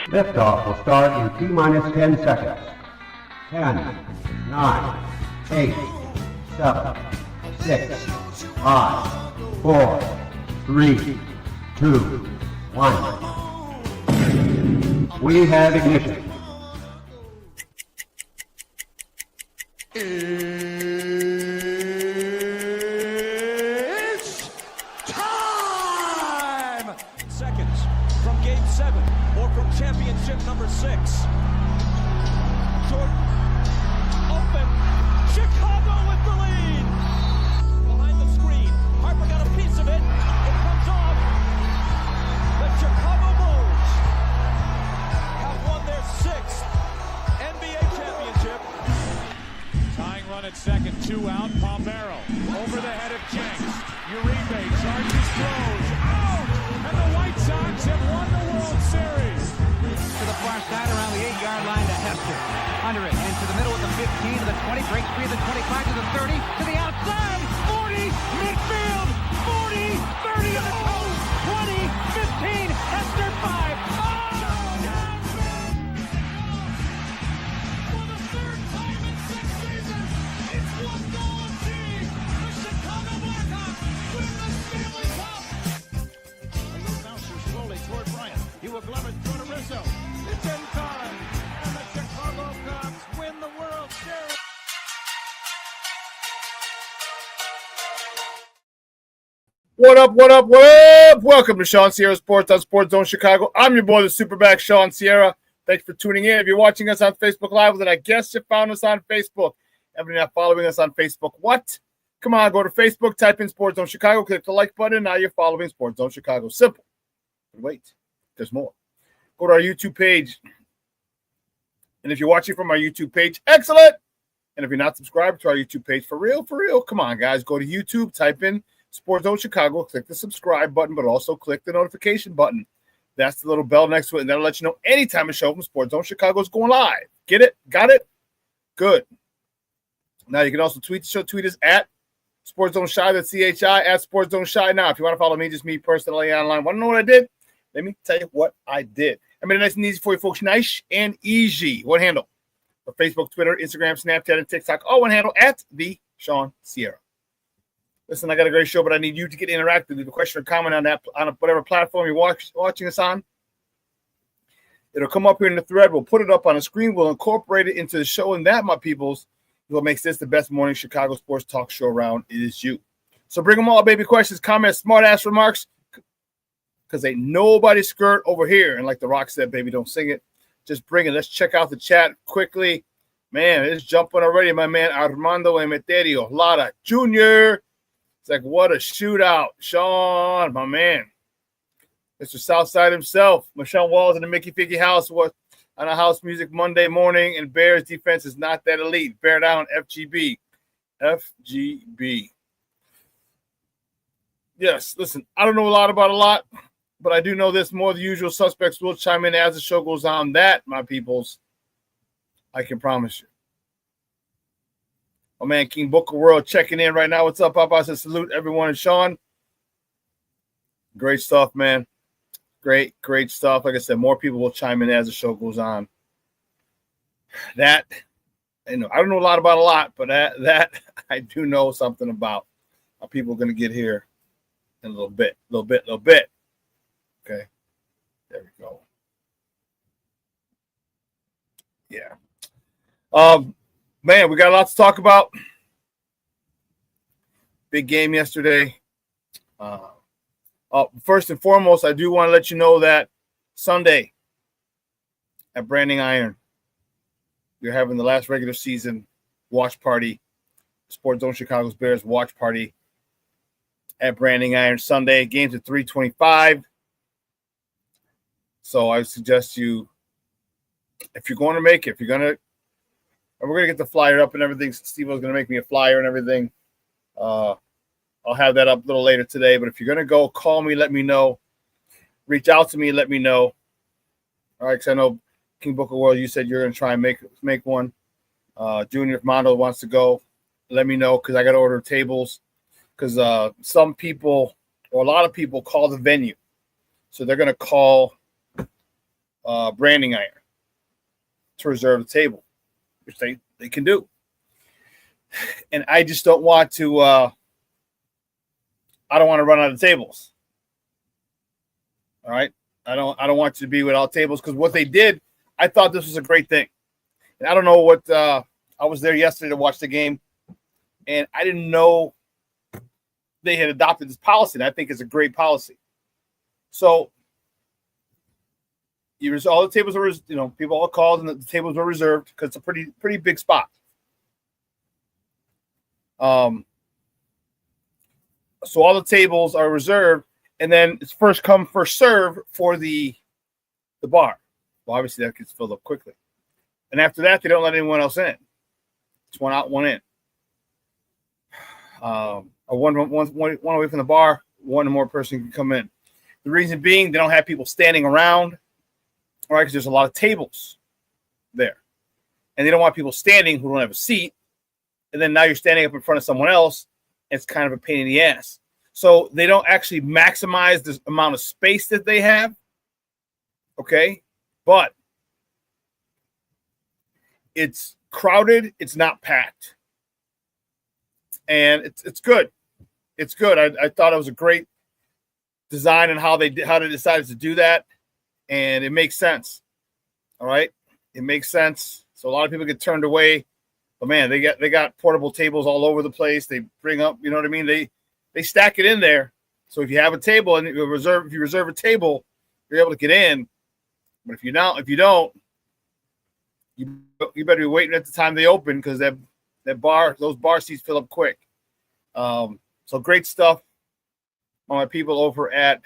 Liftoff will start in T-minus 10 seconds. 10, 9, 8, 7, 6, 5, 4, 3, 2, 1. We have ignition. It's time! Seconds from Game 7 or from championship number 6. Jordan, open, Chicago with the lead! Behind the screen, Harper got a piece of it, it comes off. The Chicago Bulls have won their 6th NBA championship. Tying run at second, 2 out, Pompero over the head of Jenks. Uribe charges, throws, out! And the White Sox have won the World Series. To the far side around the 8-yard line to Hester. Under it, into the middle with the 15 to the 20, breaks free of the 25 to the 30, to the outside, 40, midfield, 40, 30 on the coast, 20, 15, Hester 5. Oh! For the 3rd time in 6 seasons, it's one goal team. The Chicago Blackhawks win the Stanley Cup. A little bouncer slowly toward Bryant. He will glove it through to Rizzo. It's in time. And the Chicago Cubs win the World Series. What up, what up, what up? Welcome to ShawnSierraSports on Sports Zone Chicago. I'm your boy, the SuperBack, Shawn Sierra. Thanks for tuning in. If you're watching us on Facebook Live, then I guess you found us on Facebook. If you're not following us on Facebook, what? Come on, go to Facebook, type in Sports Zone Chicago, click the like button, and now you're following Sports Zone Chicago. Simple. But wait, there's more. Go to our YouTube page. And if you're watching from our YouTube page, excellent. And if you're not subscribed to our YouTube page, for real, come on, guys. Go to YouTube, type in Sports Zone Chicago, click the subscribe button, but also click the notification button. That's the little bell next to it, and that'll let you know anytime a show from Sports Zone Chicago is going live. Get it? Got it? Good. Now you can also tweet the show. Tweet us at Sports Zone Shy, that's CHI, at Sports Zone Shy. Now, if you want to follow me, just me personally online, want to know what I did? Let me tell you what I did. I made it nice and easy for you folks. Nice and easy. One handle. For Facebook, Twitter, Instagram, Snapchat, and TikTok. All one handle at the Shawn Sierra. Listen, I got a great show, but I need you to get interactive. Leave a question or comment on that, on whatever platform you're watching us on. It'll come up here in the thread. We'll put it up on the screen. We'll incorporate it into the show. And that, my peoples, is what makes this the best morning Chicago sports talk show around. It is you. So bring them all, baby. Questions, comments, smart-ass remarks. Because ain't nobody skirt over here. And like The Rock said, baby, don't sing it. Just bring it. Let's check out the chat quickly. Man, it's jumping already. My man Armando Emeterio, Lara Jr., it's like, what a shootout. Shawn, my man. Mr. Southside himself. Michelle Walls in the Mickey Ficky house on a house music Monday morning, and Bears defense is not that elite. Bear down, FGB. FGB. Yes, listen, I don't know a lot about a lot, but I do know this. More of the usual suspects will chime in as the show goes on. That, my peoples, I can promise you. Oh, man, King Booker World checking in right now. What's up, Papa? I said salute everyone. And Shawn, great stuff, man. Great stuff. Like I said, more people will chime in as the show goes on. That, I don't know a lot about a lot, but that I do know something about. How people are going to get here in a little bit. Okay, there we go. Yeah. Man, we got a lot to talk about. Big game yesterday. First and foremost, I do want to let you know that Sunday at Branding Iron, we're having the last regular season watch party, Sports Zone Chicago's Bears watch party at Branding Iron Sunday. Games at 3:25. So I suggest you, if you're going to make it, we're going to get the flyer up and everything. Steve-O's going to make me a flyer and everything. I'll have that up a little later today. But if you're going to go, call me, let me know. Reach out to me, let me know. All right, because I know King Booker World, you said you're going to try and make one. Junior, if Mondo wants to go, let me know, because I got to order tables. Because some people, or a lot of people, call the venue. So they're going to call branding iron to reserve the table, which they can do. And I just don't want to. I don't want to run out of tables. All right, I don't want you to be without tables, because what they did, I thought this was a great thing. And I don't know what. I was there yesterday to watch the game, and I didn't know they had adopted this policy, and I think it's a great policy. So, all the tables were, people all called, and the tables were reserved because it's a pretty big spot. So all the tables are reserved, and then it's first come, first serve for the bar. Well, obviously that gets filled up quickly, and after that, they don't let anyone else in. It's one out, one in. One away from the bar, one more person can come in. The reason being, they don't have people standing around, right? Because there's a lot of tables there, and they don't want people standing who don't have a seat. And then now you're standing up in front of someone else. And it's kind of a pain in the ass. So they don't actually maximize the amount of space that they have. Okay, but it's crowded. It's not packed, and it's good. It's good. I thought it was a great design and how they decided to do that, and it makes sense. All right, it makes sense. So a lot of people get turned away, but man, they got portable tables all over the place. They bring up, you know what I mean? They stack it in there. So if you have a table and you reserve a table, you're able to get in. But if you don't, you better be waiting at the time they open, because those bar seats fill up quick. So great stuff on my people over at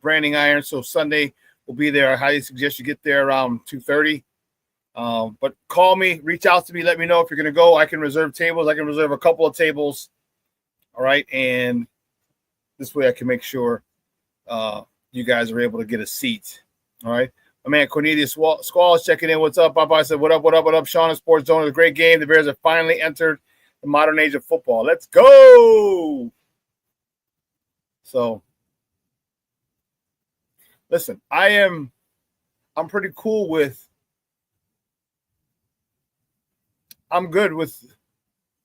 Branding Iron. So Sunday we'll be there. I highly suggest you get there around 2:30. But call me, reach out to me, let me know if you're going to go. I can reserve tables. I can reserve a couple of tables. All right. And this way I can make sure you guys are able to get a seat. All right. My man Cornelius Squall is checking in. What's up? Popeye said, what up? Shawn and Sports Zone is a great game. The Bears have finally entered the modern age of football. Let's go. So, listen, I'm pretty cool with, I'm good with,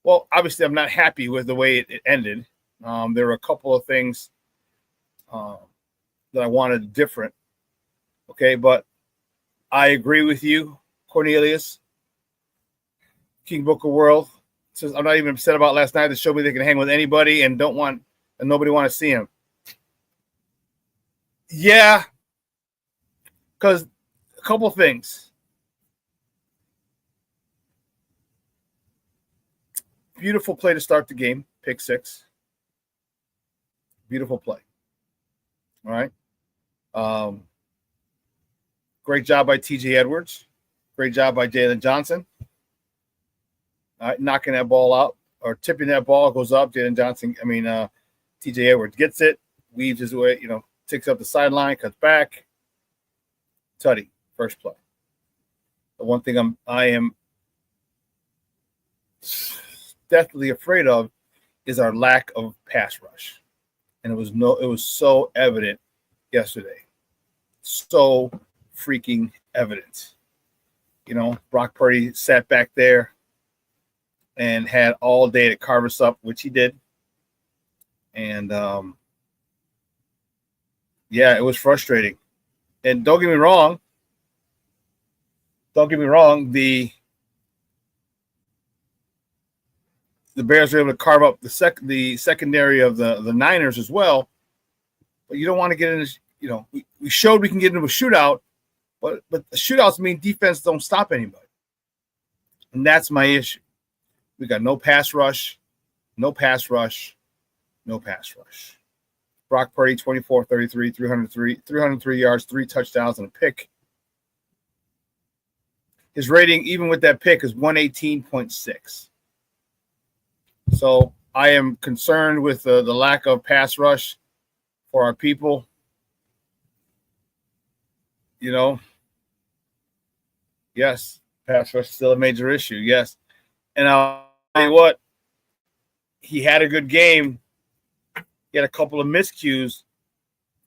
well, obviously I'm not happy with the way it ended. There were a couple of things that I wanted different. Okay, but I agree with you, Cornelius. King Booker World says, I'm not even upset about last night. They showed me they can hang with anybody and nobody want to see him. Yeah, because a couple of things. Beautiful play to start the game, pick six. Beautiful play. All right. Great job by TJ Edwards. Great job by Jalen Johnson. All right, knocking that ball out or tipping that ball, goes up. TJ Edwards gets it, weaves his way, takes up the sideline, cuts back. Tutty, first play. The one thing I am deathly afraid of is our lack of pass rush. And it was so evident yesterday. So freaking evident. Brock Purdy sat back there and had all day to carve us up, which he did. And yeah, it was frustrating. And don't get me wrong, the Bears were able to carve up the secondary of the Niners as well. But you don't want to get in this, we showed we can get into a shootout, but the shootouts mean defense don't stop anybody. And that's my issue. We got no pass rush. Brock Purdy, 24-33, 303 yards, 3 touchdowns, and a pick. His rating, even with that pick, is 118.6. So I am concerned with the lack of pass rush for our people. Yes, pass rush is still a major issue. Yes. And I'll tell you what, he had a good game. He had a couple of miscues,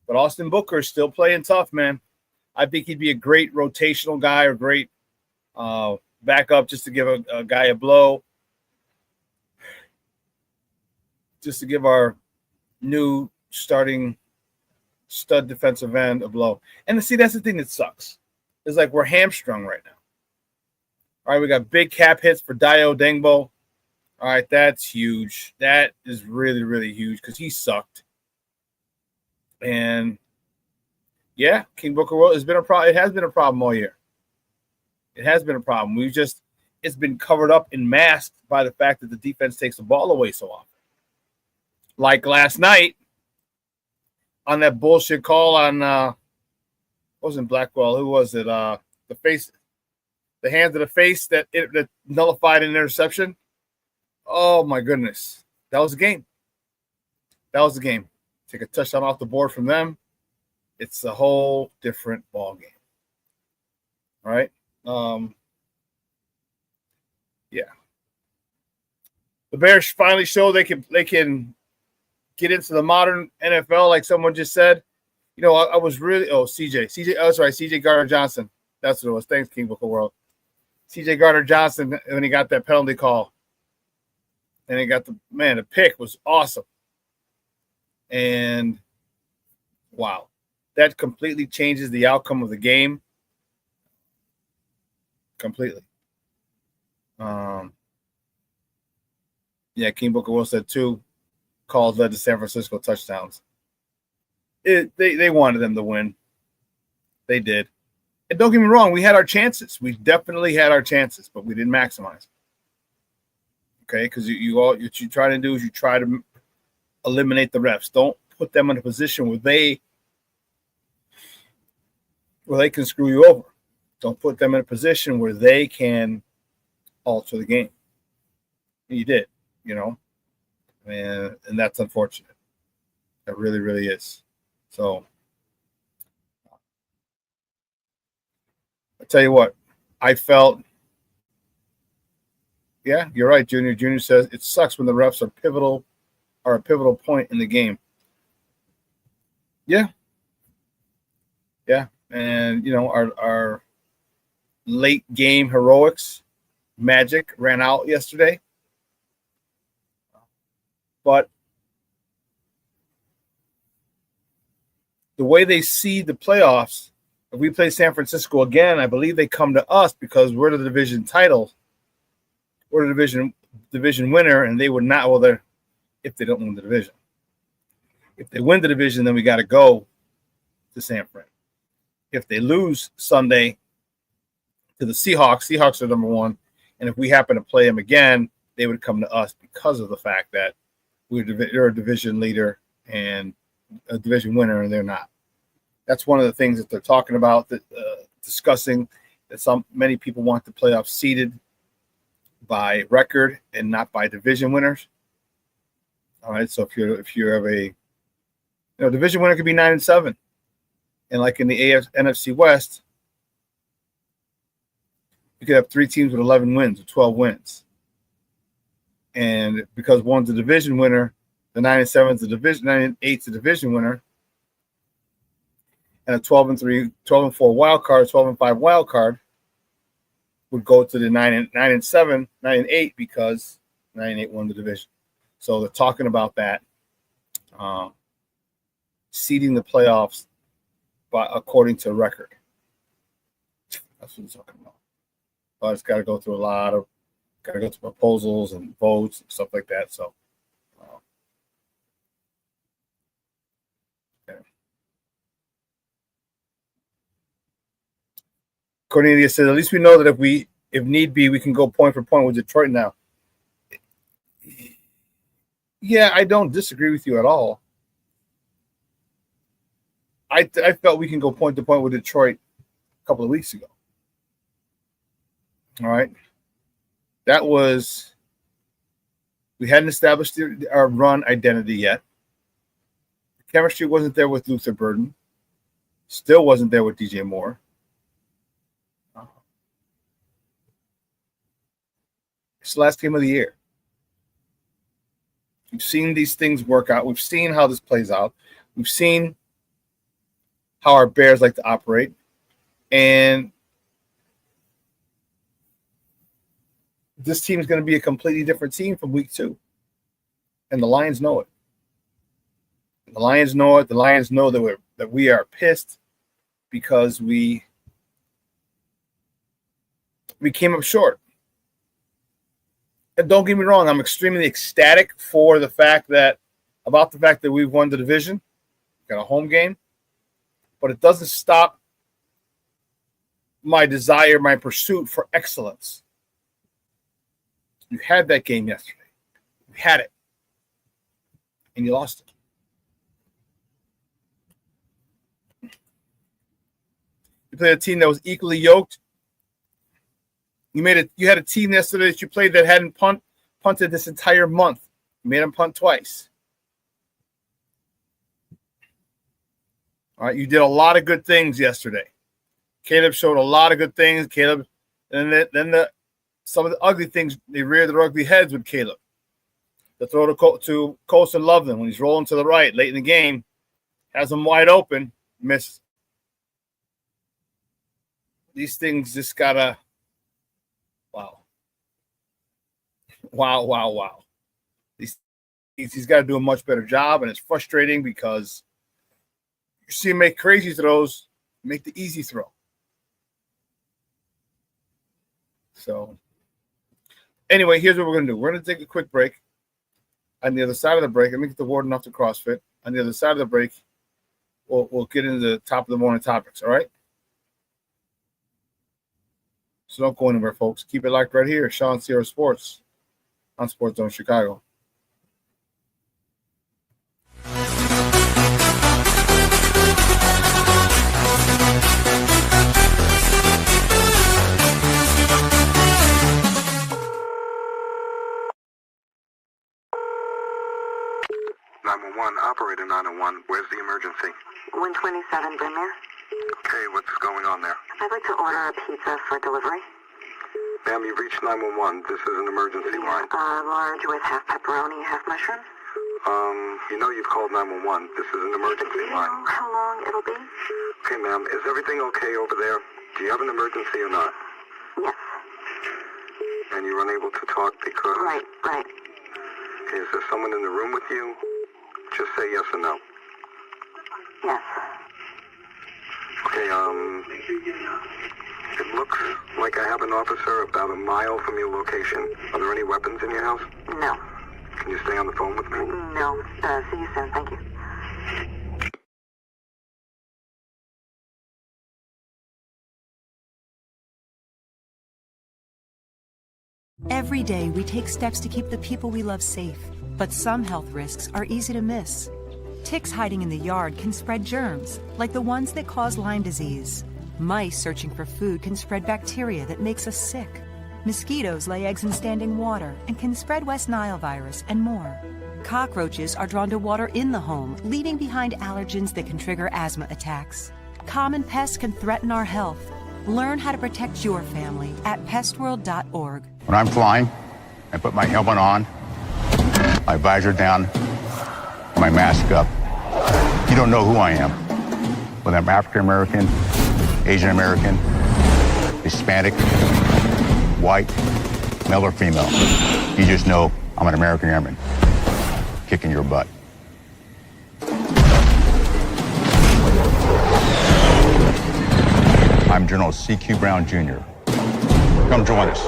but Austin Booker is still playing tough, man. I think he'd be a great rotational guy or great backup just to give a guy a blow, just to give our new starting stud defensive end a blow. And see, that's the thing that sucks. It's like we're hamstrung right now. All right, we got big cap hits for Dio Dengbo. All right, that's huge. That is really, really huge because he sucked. And yeah, King Booker has been a problem. It has been a problem all year. It has been a problem. It's been covered up and masked by the fact that the defense takes the ball away so often. Like last night on that bullshit call on wasn't Blackwell, who was it? The hand to the face that nullified an interception. Oh my goodness. That was the game. Take a touchdown off the board from them. It's a whole different ball game. All right. Yeah. The Bears finally show they can get into the modern NFL, like someone just said. You know, I was really CJ Gardner-Johnson. That's what it was. Thanks, King Book of World. CJ Gardner-Johnson, when he got that penalty call. And he got the pick was awesome. And wow. That completely changes the outcome of the game. Completely. King Booker Will said 2 calls led to San Francisco touchdowns. They wanted them to win. They did. And don't get me wrong, we had our chances. We definitely had our chances, but we didn't maximize. Okay, because what you try to do is you try to eliminate the refs. Don't put them in a position where they can screw you over. Don't put them in a position where they can alter the game. And you did, and that's unfortunate. That really, really is. So I tell you what, I felt. Yeah, you're right, Junior. Junior says it sucks when the refs are a pivotal point in the game. Yeah. Yeah. And, our late game heroics, magic ran out yesterday. But the way they see the playoffs, if we play San Francisco again, I believe they come to us because we're the division title. We're the division winner, and they would not. Well, if they don't win the division. If they win the division, then we got to go to San Fran. If they lose Sunday to the Seahawks are number 1. And if we happen to play them again, they would come to us because of the fact that they're a division leader and a division winner, and they're not. That's one of the things that they're talking about, discussing that many people want the playoffs seeded by record and not by division winners. All right, so if you have a division winner could be 9-7, and like in the NFC West, you could have 3 teams with 11 wins or 12 wins, and because one's a division winner, the 9-7 is the division, 9-8 is the division winner, and a 12-3, 12-4 wild card, 12-5 wild card would go to the 9-7, 9-8 because 9-8 won the division. So they're talking about that, seeding the playoffs according to record. That's what they're talking about. But it's got to go through proposals and votes and stuff like that. So, okay. Cornelius said, at least we know that if need be, we can go point for point with Detroit now. Yeah, I don't disagree with you at all. I felt we can go point to point with Detroit a couple of weeks ago. All right. We hadn't established our run identity yet. The chemistry wasn't there with Luther Burden. Still wasn't there with DJ Moore. It's the last game of the year. We've seen these things work out. We've seen how this plays out. We've seen how our Bears like to operate. And this team is going to be a completely different team from week 2. And the Lions know it. The Lions know it. The Lions know that we are pissed because we came up short. And don't get me wrong, I'm extremely ecstatic for the fact that we've won the division, got a home game, but it doesn't stop my desire, my pursuit for excellence. You had that game yesterday. You had it. And you lost it. You played a team that was equally yoked. You had a team yesterday that you played that hadn't punted this entire month. You made them punt twice. All right, you did a lot of good things yesterday. Caleb showed a lot of good things. Caleb, and then some of the ugly things, they reared their ugly heads with Caleb. The throw to Colson Loveland when he's rolling to the right late in the game, has him wide open, missed. These things just gotta, wow. He's got to do a much better job, and it's frustrating because you see him make crazy throws, make the easy throw. So, anyway, here's what we're going to do. We're going to take a quick break. On the other side of the break, let me get the warden off the CrossFit. On the other side of the break, we'll get into the top of the morning topics, all right? So don't go anywhere, folks. Keep it locked right here. ShawnSierraSports on Sports Zone Chicago. Operator 901, where's the emergency? 127 Brymere. Okay, what's going on there? I'd like to order a pizza for delivery. Ma'am, you've reached 911. This is an emergency line. Large with half pepperoni, half mushroom. You know you've called 911. This is an emergency Do you line. know how long it'll be? Okay, ma'am, is everything okay over there? Do you have an emergency or not? Yes. And you're unable to talk because... Right. Is there someone in the room with you? Just say yes or no. Yes. Okay, it looks like I have an officer about a mile from your location. Are there any weapons in your house? No. Can you stay on the phone with me? No. See you soon. Thank you. Every day, we take steps to keep the people we love safe. But some health risks are easy to miss. Ticks hiding in the yard can spread germs, like the ones that cause Lyme disease. Mice searching for food can spread bacteria that makes us sick. Mosquitoes lay eggs in standing water and can spread West Nile virus and more. Cockroaches are drawn to water in the home, leaving behind allergens that can trigger asthma attacks. Common pests can threaten our health. Learn how to protect your family at pestworld.org. When I'm flying, I put my helmet on, my visor down, my mask up. You don't know who I am. Whether I'm African American, Asian American, Hispanic, white, male or female. You just know I'm an American airman kicking your butt. I'm General C.Q. Brown Jr. Come join us.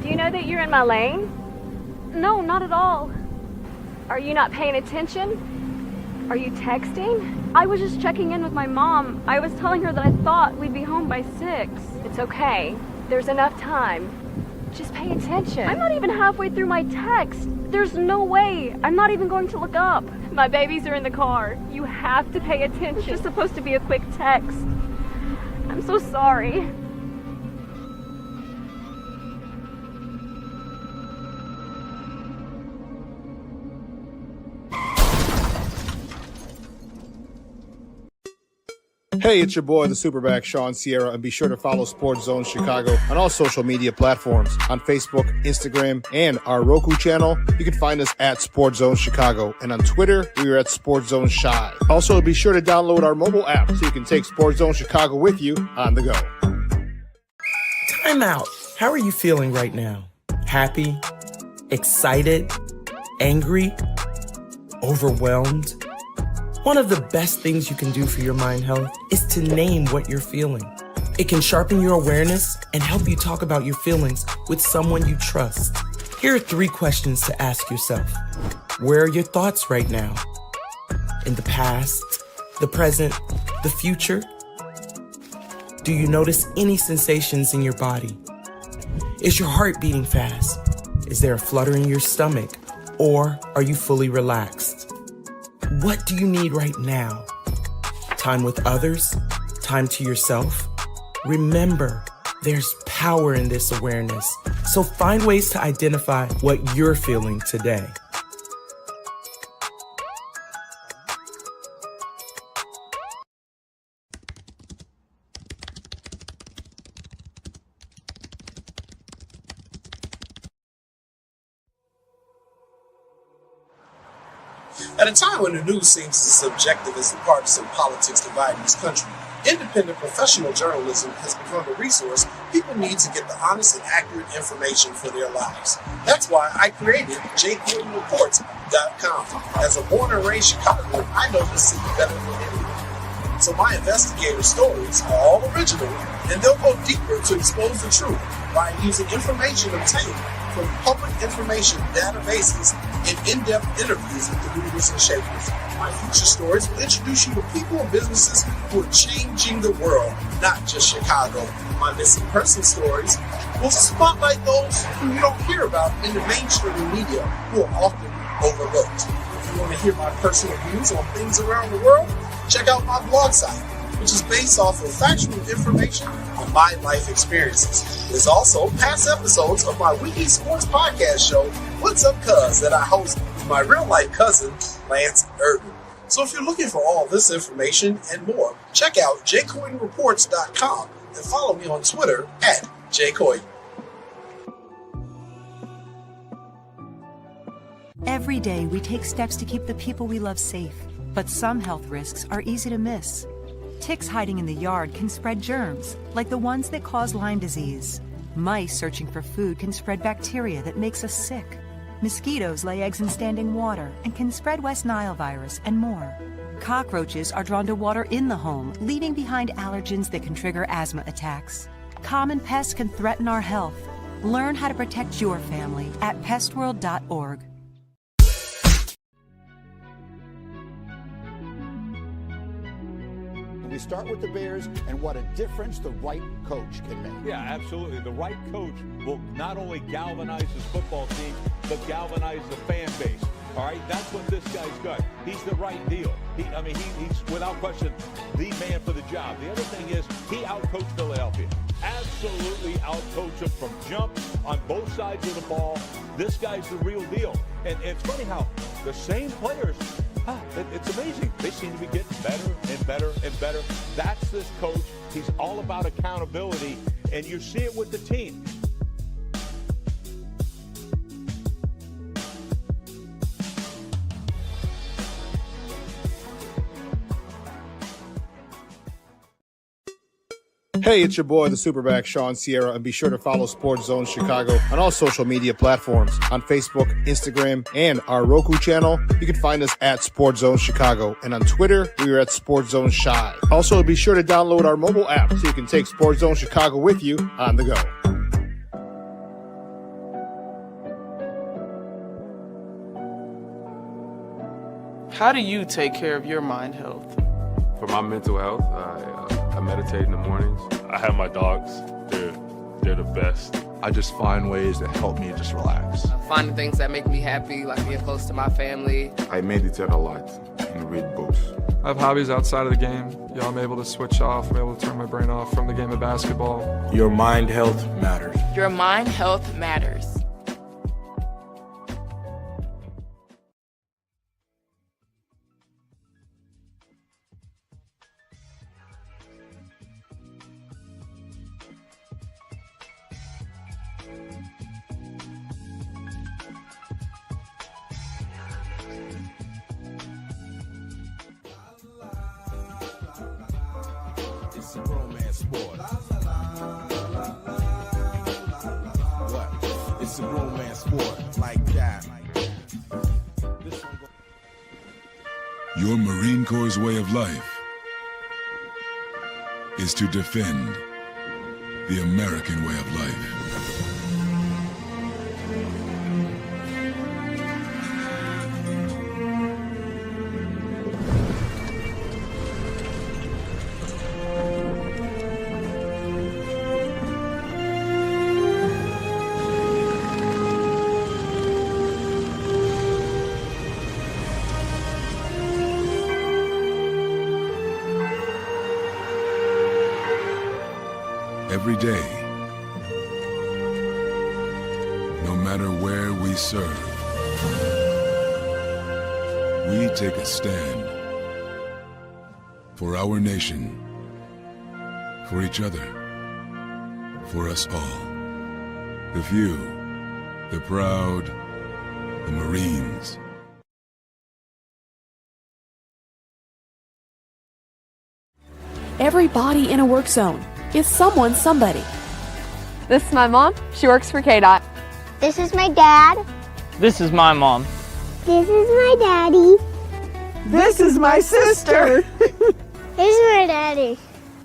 Do you know that you're in my lane? No, not at all. Are you not paying attention? Are you texting? I was just checking in with my mom. I was telling her that I thought we'd be home by 6. It's okay. There's enough time. Just pay attention. I'm not even halfway through my text. There's no way. I'm not even going to look up. My babies are in the car. You have to pay attention. It's just supposed to be a quick text. I'm so sorry. Hey, it's your boy, the SuperBack, Shawn Sierra, and be sure to follow Sports Zone Chicago on all social media platforms, on Facebook, Instagram, and our Roku channel. You can find us at Sports Zone Chicago, and on Twitter, we are at Sports Zone Shy. Also, be sure to download our mobile app so you can take Sports Zone Chicago with you on the go. Time out. How are you feeling right now? Happy? Excited? Angry? Overwhelmed? One of the best things you can do for your mind health is to name what you're feeling. It can sharpen your awareness and help you talk about your feelings with someone you trust. Here are 3 questions to ask yourself. Where are your thoughts right now? In the past, the present, the future? Do you notice any sensations in your body? Is your heart beating fast? Is there a flutter in your stomach? Or are you fully relaxed? What do you need right now? Time with others? Time to yourself? Remember, there's power in this awareness. So find ways to identify what you're feeling today. At a time when the news seems as subjective as the partisan politics dividing this country, independent professional journalism has become a resource people need to get the honest and accurate information for their lives. That's why I created gervondextersr.com. As a born and raised Chicagoan, I know this city better than anyone. So my investigative stories are all original, and they'll go deeper to expose the truth by using information obtained from public information databases and in-depth interviews with the movers and shakers. My future stories will introduce you to people and businesses who are changing the world, not just Chicago. My missing person stories will spotlight those who you don't hear about in the mainstream media, who are often overlooked. If you want to hear my personal views on things around the world, check out my blog site, which is based off of factual information on my life experiences. There's also past episodes of my weekly sports podcast show, What's Up Cuz, that I host with my real-life cousin, Lance Urban. So if you're looking for all this information and more, check out jcoydenreports.com and follow me on Twitter at jcoyden. Every day, we take steps to keep the people we love safe, but some health risks are easy to miss. Ticks hiding in the yard can spread germs, like the ones that cause Lyme disease. Mice searching for food can spread bacteria that makes us sick. Mosquitoes lay eggs in standing water and can spread West Nile virus and more. Cockroaches are drawn to water in the home, leaving behind allergens that can trigger asthma attacks. Common pests can threaten our health. Learn how to protect your family at pestworld.org. We start with the Bears and what a difference the right coach can make. Yeah, absolutely. The right coach will not only galvanize his football team, but galvanize the fan base. All right, that's what this guy's got. He's the right deal. He's without question the man for the job. The other thing is he outcoached Philadelphia. Absolutely outcoached them from jump on both sides of the ball. This guy's the real deal. And it's funny how the same players, it's amazing. They seem to be getting better and better and better. That's this coach. He's all about accountability, and you see it with the team. Hey, it's your boy, the SuperBack, Shawn Sierra, and be sure to follow Sports Zone Chicago on all social media platforms, on Facebook, Instagram, and our Roku channel. You can find us at Sports Zone Chicago, and on Twitter, we are at Sports Zone Shy. Also, be sure to download our mobile app so you can take Sports Zone Chicago with you on the go. How do you take care of your mind health? For my mental health, I meditate in the mornings. I have my dogs. They're the best. I just find ways that help me just relax. Finding things that make me happy, like being close to my family. I meditate a lot and read books. I have hobbies outside of the game. I'm able to switch off. I'm able to turn my brain off from the game of basketball. Your mind health matters. Your mind health matters. It's a romance sport. What? It's a romance sport like that. Your Marine Corps' way of life is to defend the American way of life. Every day, no matter where we serve, we take a stand for our nation, for each other, for us all. The few, the proud, the Marines. Everybody in a work zone is someone somebody. This is my mom. She works for KDOT. This is my dad. This is my mom. This is my daddy. This is my sister. This is my daddy.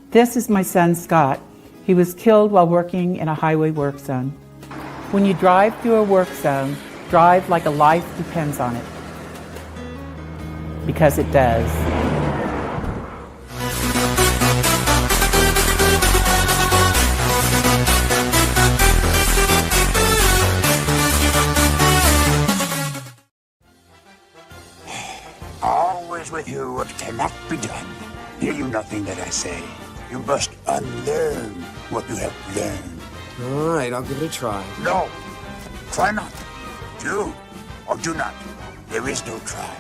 This is my son, Scott. He was killed while working in a highway work zone. When you drive through a work zone, drive like a life depends on it. Because it does. Always with you what cannot be done. Hear you nothing that I say. You must unlearn what you have learned. All right, I'll give it a try. No, try not. Do or do not. There is no try.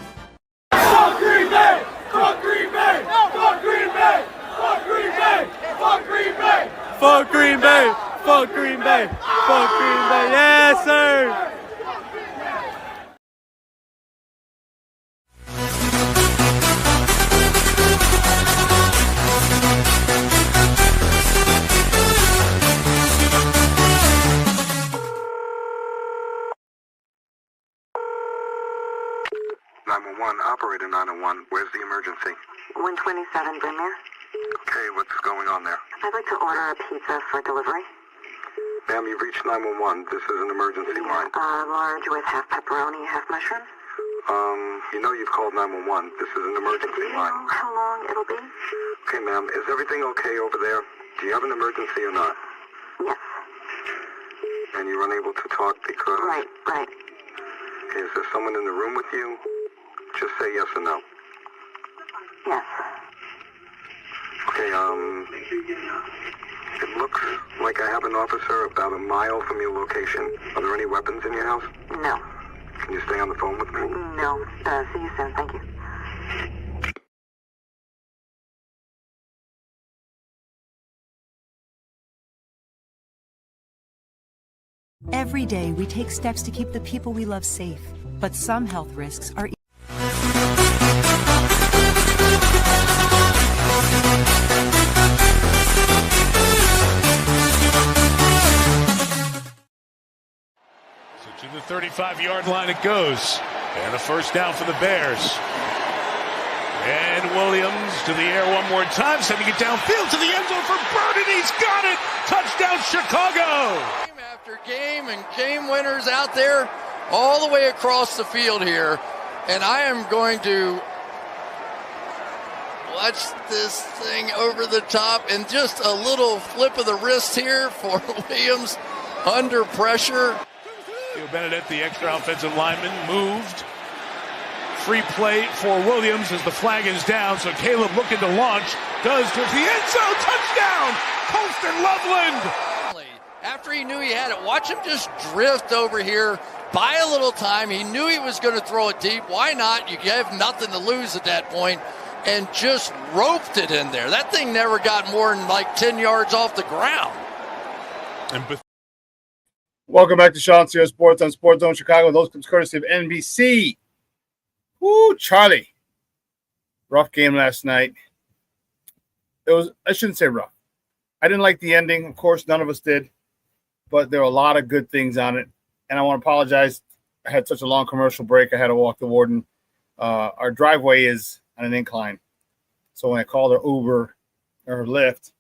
Fuck Green Bay! Fuck Green Bay! Fuck Green Bay! Fuck Green Bay! Fuck Green Bay! Fuck Green Bay! Fuck Green Bay! Fuck Green Bay! Yes, sir! Operator 901, where's the emergency? 127 Brynmere. Okay, what's going on there? I'd like to order a pizza for delivery. Ma'am, you've reached 911. This is an emergency line. Large with half pepperoni, half mushrooms. You know you've called 911. This is an emergency line. How long it'll be? Okay, ma'am, is everything okay over there? Do you have an emergency or not? Yes. And you're unable to talk because... Right. Okay, is there someone in the room with you? Just say yes or no. Yes. Okay, it looks like I have an officer about a mile from your location. Are there any weapons in your house? No. Can you stay on the phone with me? No. See you soon. Thank you. Every day we take steps to keep the people we love safe, but some health risks are To the 35-yard line it goes. And a first down for the Bears. And Williams to the air one more time, sending it downfield to the end zone for Bird, and he's got it! Touchdown, Chicago! Game after game and game winners out there all the way across the field here. And I am going to watch this thing over the top, and just a little flip of the wrist here for Williams under pressure. Benedict, the extra offensive lineman, moved. Free play for Williams as the flag is down. So Caleb looking to launch. Does towards the end zone. Touchdown! Colston Loveland! After he knew he had it, watch him just drift over here, buy a little time. He knew he was going to throw it deep. Why not? You have nothing to lose at that point, and just roped it in there. That thing never got more than like 10 yards off the ground. And Welcome back to ShawnSierraSports on Sports Zone Chicago. Those comes courtesy of NBC. Woo, Charlie. Rough game last night. I shouldn't say rough. I didn't like the ending. Of course, none of us did. But there were a lot of good things on it. And I want to apologize. I had such a long commercial break. I had to walk the warden. Our driveway is on an incline. So when I called her Uber or Lyft,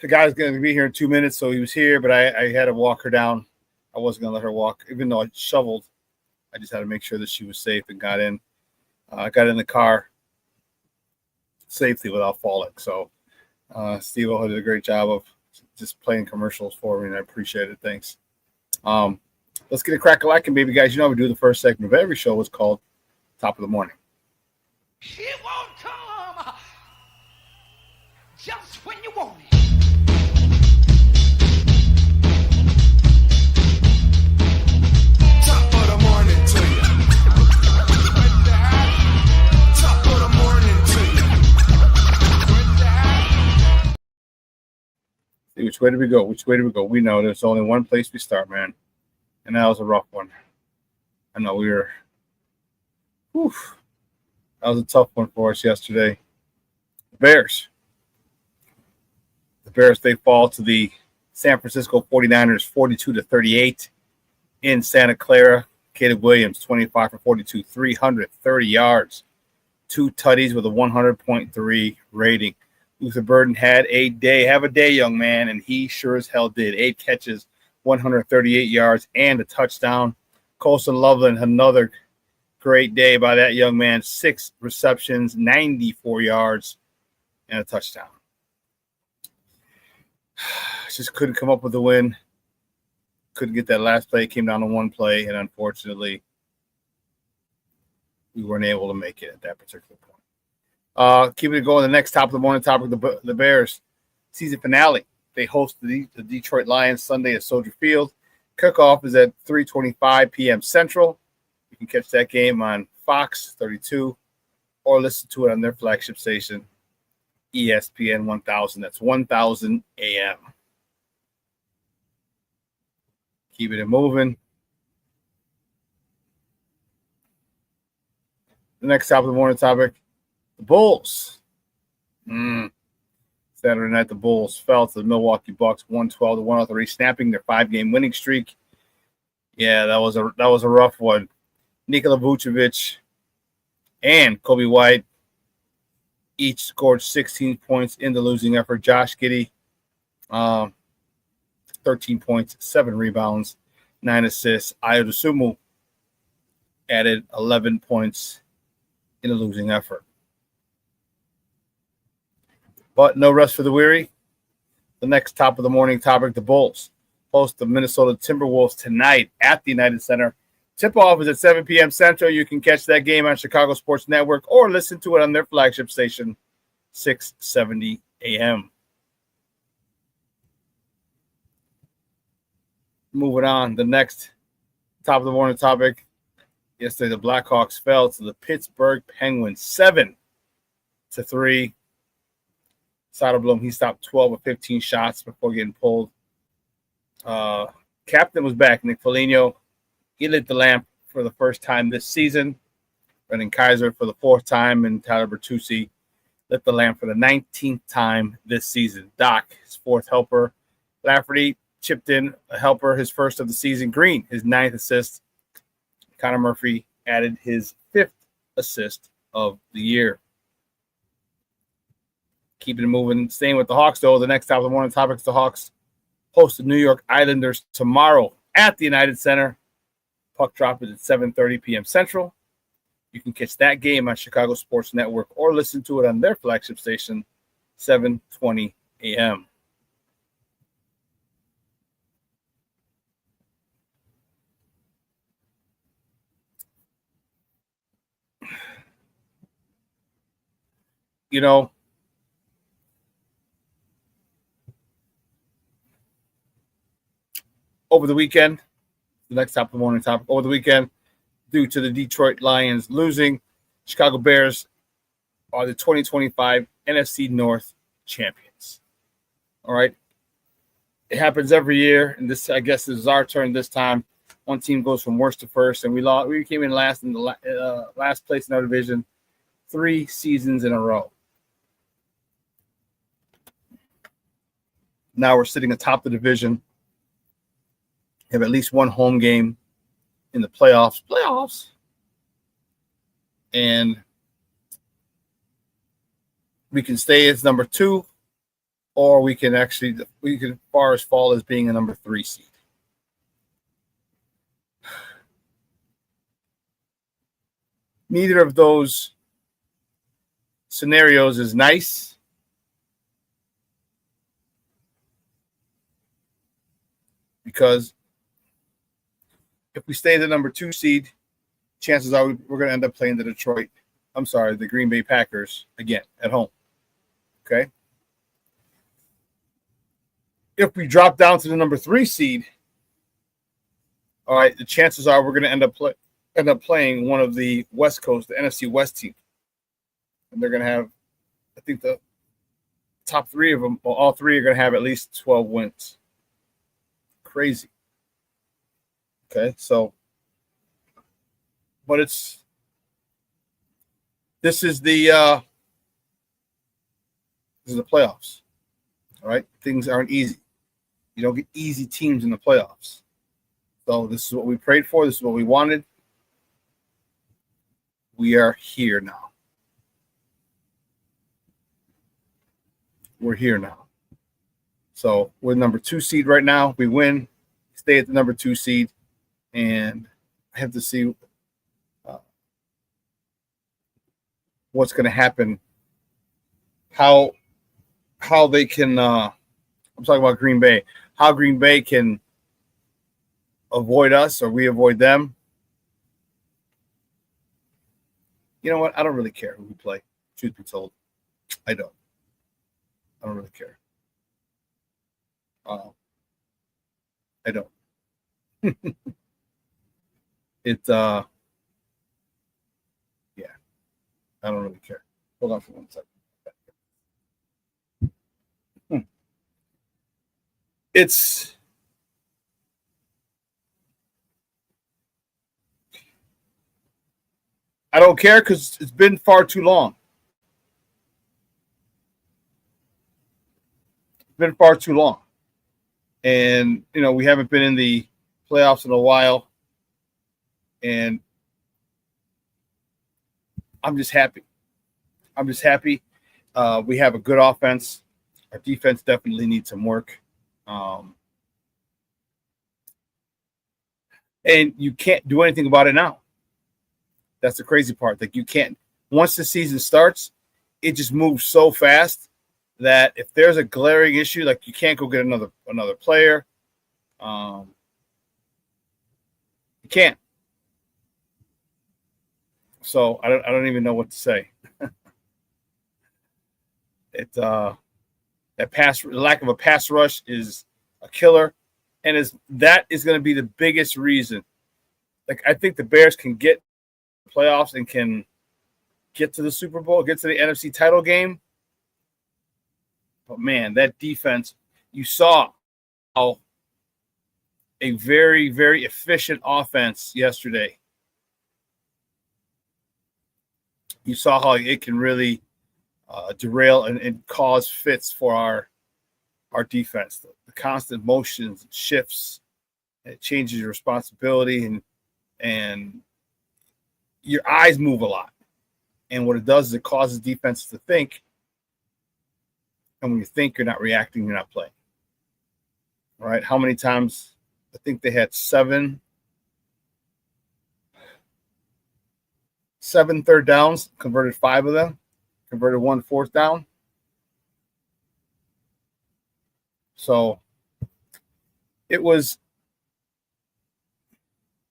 the guy's going to be here in 2 minutes, so he was here, but I had to walk her down. I wasn't going to let her walk, even though I shoveled. I just had to make sure that she was safe and got in. I got in the car safely without falling. So Steve-O did a great job of just playing commercials for me, and I appreciate it. Thanks. Let's get a crack-a-lackin', baby, guys. You know we do the first segment of every show. It's called Top of the Morning. It won't come just when you want it. Top of the morning to you. Top of the morning to you. See, which way do we go? Which way do we go? We know there's only one place we start, man. And that was a rough one. I know we were. Whew, that was a tough one for us yesterday. The Bears. They fall to the San Francisco 49ers 42-38 in Santa Clara. Caleb Williams, 25 for 42, 330 yards, 2 tutties with a 100.3 rating. Luther Burden had a day. Have a day, young man, and he sure as hell did. 8 catches, 138 yards, and a touchdown. Colson Loveland, another great day by that young man. 6 receptions, 94 yards, and a touchdown. Just couldn't come up with a win. Couldn't get that last play. Came down to one play, and unfortunately, we weren't able to make it at that particular point. Keeping it going, the next top of the morning topic, the Bears season finale. They host the Detroit Lions Sunday at Soldier Field. Kickoff is at 3:25 p.m. Central. You can catch that game on Fox 32 or listen to it on their flagship station, ESPN 1000. That's 1000 AM. Keeping it moving. The next top of the morning topic, the Bulls. Saturday night, the Bulls fell to the Milwaukee Bucks 112-103, snapping their 5-game winning streak. Yeah, that was a rough one. Nikola Vucevic and Kobe White each scored 16 points in the losing effort. Josh Giddey, 13 points, 7 rebounds, 9 assists. Ayo Dosunmu added 11 points in the losing effort. But no rest for the weary. The next top of the morning topic, the Bulls host the Minnesota Timberwolves tonight at the United Center. Tip-off is at 7 p.m. Central. You can catch that game on Chicago Sports Network or listen to it on their flagship station, 670 a.m. Moving on, the next top of the morning topic. Yesterday, the Blackhawks fell to the Pittsburgh Penguins 7-3. Soderblom, he stopped 12 of 15 shots before getting pulled. Captain was back, Nick Foligno. He lit the lamp for the first time this season. Brendan Kaiser for the 4th time, and Tyler Bertuzzi lit the lamp for the 19th time this season. Doc, his 4th helper. Lafferty chipped in a helper, his 1st of the season. Green, his 9th assist. Connor Murphy added his 5th assist of the year. Keeping it moving. Staying with the Hawks, though, the next top of the morning topic is the Hawks host the New York Islanders tomorrow at the United Center. Puck drop is at 7:30 p.m. Central. You can catch that game on Chicago Sports Network or listen to it on their flagship station, 7:20 a.m. You know, over the weekend, the next top of the morning topic, over the weekend, due to the Detroit Lions losing, Chicago Bears are the 2025 NFC North champions. All right. It happens every year, and this, I guess, is our turn this time. One team goes from worst to first, and we lost. We came in last in the last place in our division 3 seasons in a row. Now we're sitting atop the division. Have at least one home game in the playoffs. And we can stay as number 2, or we can as far as fall as being a number 3 seed. Neither of those scenarios is nice. Because if we stay the number 2 seed, chances are we're going to end up playing the Green Bay Packers again at home. Okay. If we drop down to the number 3 seed, all right, the chances are we're going to end up playing one of the West Coast, the NFC West team, and they're going to have, I think, the top 3 of them, well, all 3 are going to have at least 12 wins. Crazy. Okay, so, but this is the playoffs. All right, things aren't easy. You don't get easy teams in the playoffs. So this is what we prayed for. This is what we wanted. We are here now. We're here now. So we're number 2 seed right now. We win, stay at the number 2 seed, and I have to see what's going to happen. How they can. I'm talking about Green Bay. How Green Bay can avoid us or we avoid them. You know what? I don't really care who we play. Truth be told, I don't really care. I don't. Yeah, I don't really care. Hold on for 1 second. I don't care because it's been far too long. It's been far too long. And, we haven't been in the playoffs in a while. And I'm just happy. We have a good offense. Our defense definitely needs some work. And you can't do anything about it now. That's the crazy part. Like, you can't. Once the season starts, it just moves so fast that if there's a glaring issue, like, you can't go get another player. You can't. So I don't even know what to say. The lack of a pass rush is a killer, and that is going to be the biggest reason. Like, I think the Bears can get playoffs and can get to the Super Bowl, get to the NFC title game. But man, that defense, you saw how a very, very efficient offense yesterday. You saw how it can really derail and cause fits for our defense. The constant motions, shifts, it changes your responsibility, and your eyes move a lot. And what it does is it causes defenses to think. And when you think, you're not reacting, you're not playing. All right. How many times? I think they had 7 third downs, converted 5 of them, converted 1 fourth down. So it was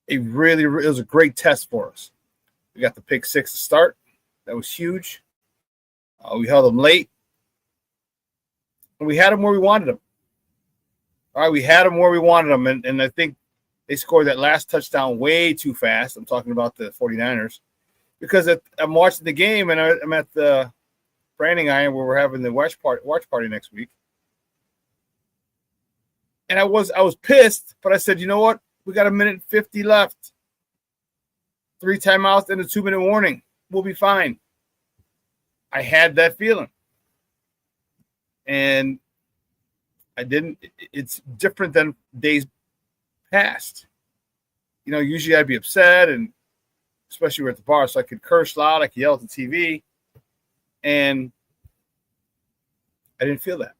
it was a great test for us. We got the pick 6 to start. That was huge. We held them late. And we had them where we wanted them. All right, we had them where we wanted them. And I think they scored that last touchdown way too fast. I'm talking about the 49ers. Because I'm watching the game, and I'm at the branding iron where we're having the watch party next week. And I was pissed, but I said, you know what? We got 1:50 left. 3 timeouts and a 2-minute warning. We'll be fine. I had that feeling. And I didn't. It's different than days past. You know, usually I'd be upset, and especially we're at the bar, so I could curse loud, I could yell at the TV, and I didn't feel that.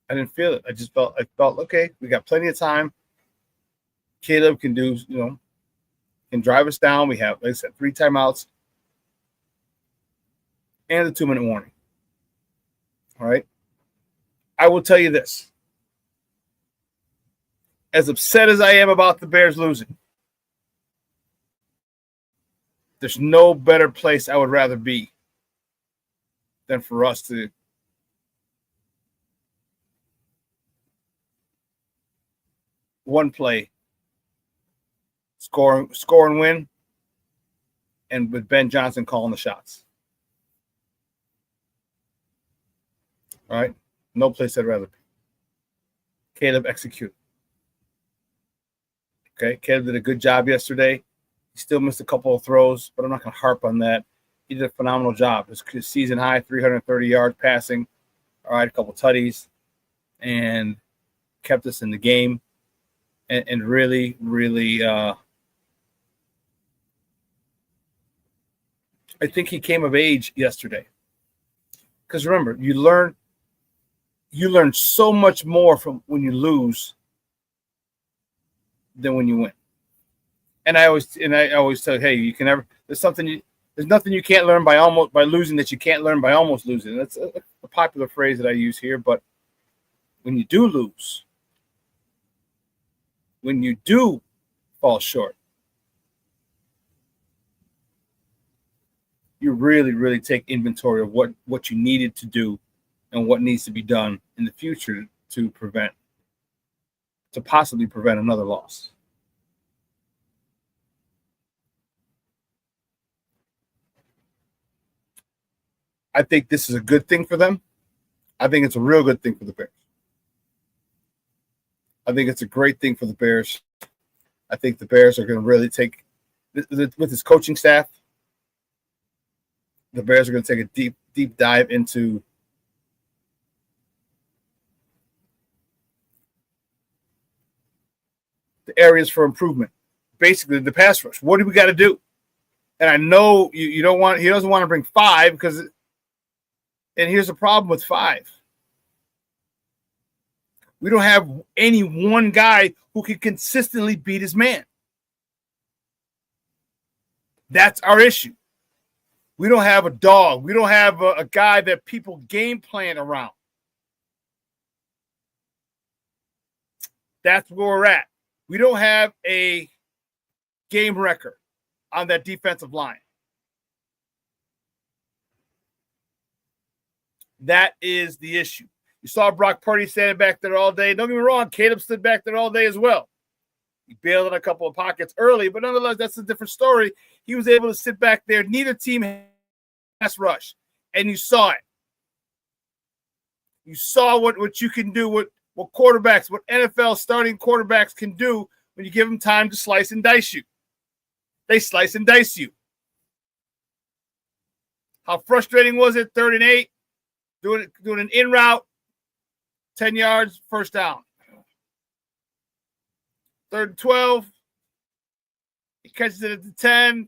I didn't feel it. I felt, okay, we got plenty of time. Caleb can do, can drive us down. We have, like I said, 3 timeouts and a 2-minute warning. All right. I will tell you this. As upset as I am about the Bears losing, there's no better place I would rather be than for us to one play, score and win, and with Ben Johnson calling the shots. All right? No place I'd rather be. Caleb executed. Okay? Caleb did a good job yesterday. He still missed a couple of throws, but I'm not going to harp on that. He did a phenomenal job. His season high, 330 yards passing. All right, a couple tutties, and kept us in the game. And really, really, I think he came of age yesterday. Because remember, you learn so much more from when you lose than when you win. And I always tell, hey, you can never. There's nothing you can't learn by losing that you can't learn by almost losing. That's a popular phrase that I use here. But when you do lose, when you do fall short, you really, really take inventory of what you needed to do and what needs to be done in the future to possibly prevent another loss. I think this is a good thing for them. I think it's a real good thing for the Bears. I think it's a great thing for the Bears. I think the Bears are going to really take, with his coaching staff, the Bears are going to take a deep dive into the areas for improvement. Basically, the pass rush. What do we got to do? And I know he doesn't want to bring 5 because, and here's the problem with 5. We don't have any one guy who can consistently beat his man. That's our issue. We don't have a dog. We don't have a guy that people game plan around. That's where we're at. We don't have a game wrecker on that defensive line. That is the issue. You saw Brock Purdy standing back there all day. Don't get me wrong, Caleb stood back there all day as well. He bailed in a couple of pockets early, but nonetheless, that's a different story. He was able to sit back there. Neither team had pass rush, and you saw it. You saw what you can do, what quarterbacks, what NFL starting quarterbacks can do when you give them time to slice and dice you. They slice and dice you. How frustrating was it? 3rd and 8, doing an in route, 10 yards, first down. 3rd and 12, he catches it at the 10,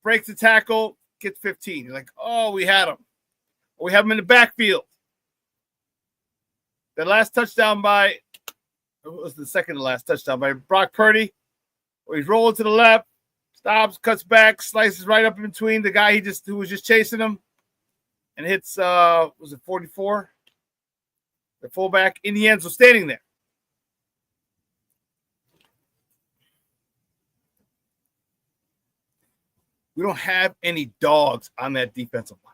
breaks the tackle, gets 15. You're like, oh, we had him. We have him in the backfield. The last touchdown it was the second to last touchdown by Brock Purdy, where he's rolling to the left, stops, cuts back, slices right up in between the guy who was just chasing him, and hits, was it 44? The fullback in the end zone, standing there. We don't have any dogs on that defensive line.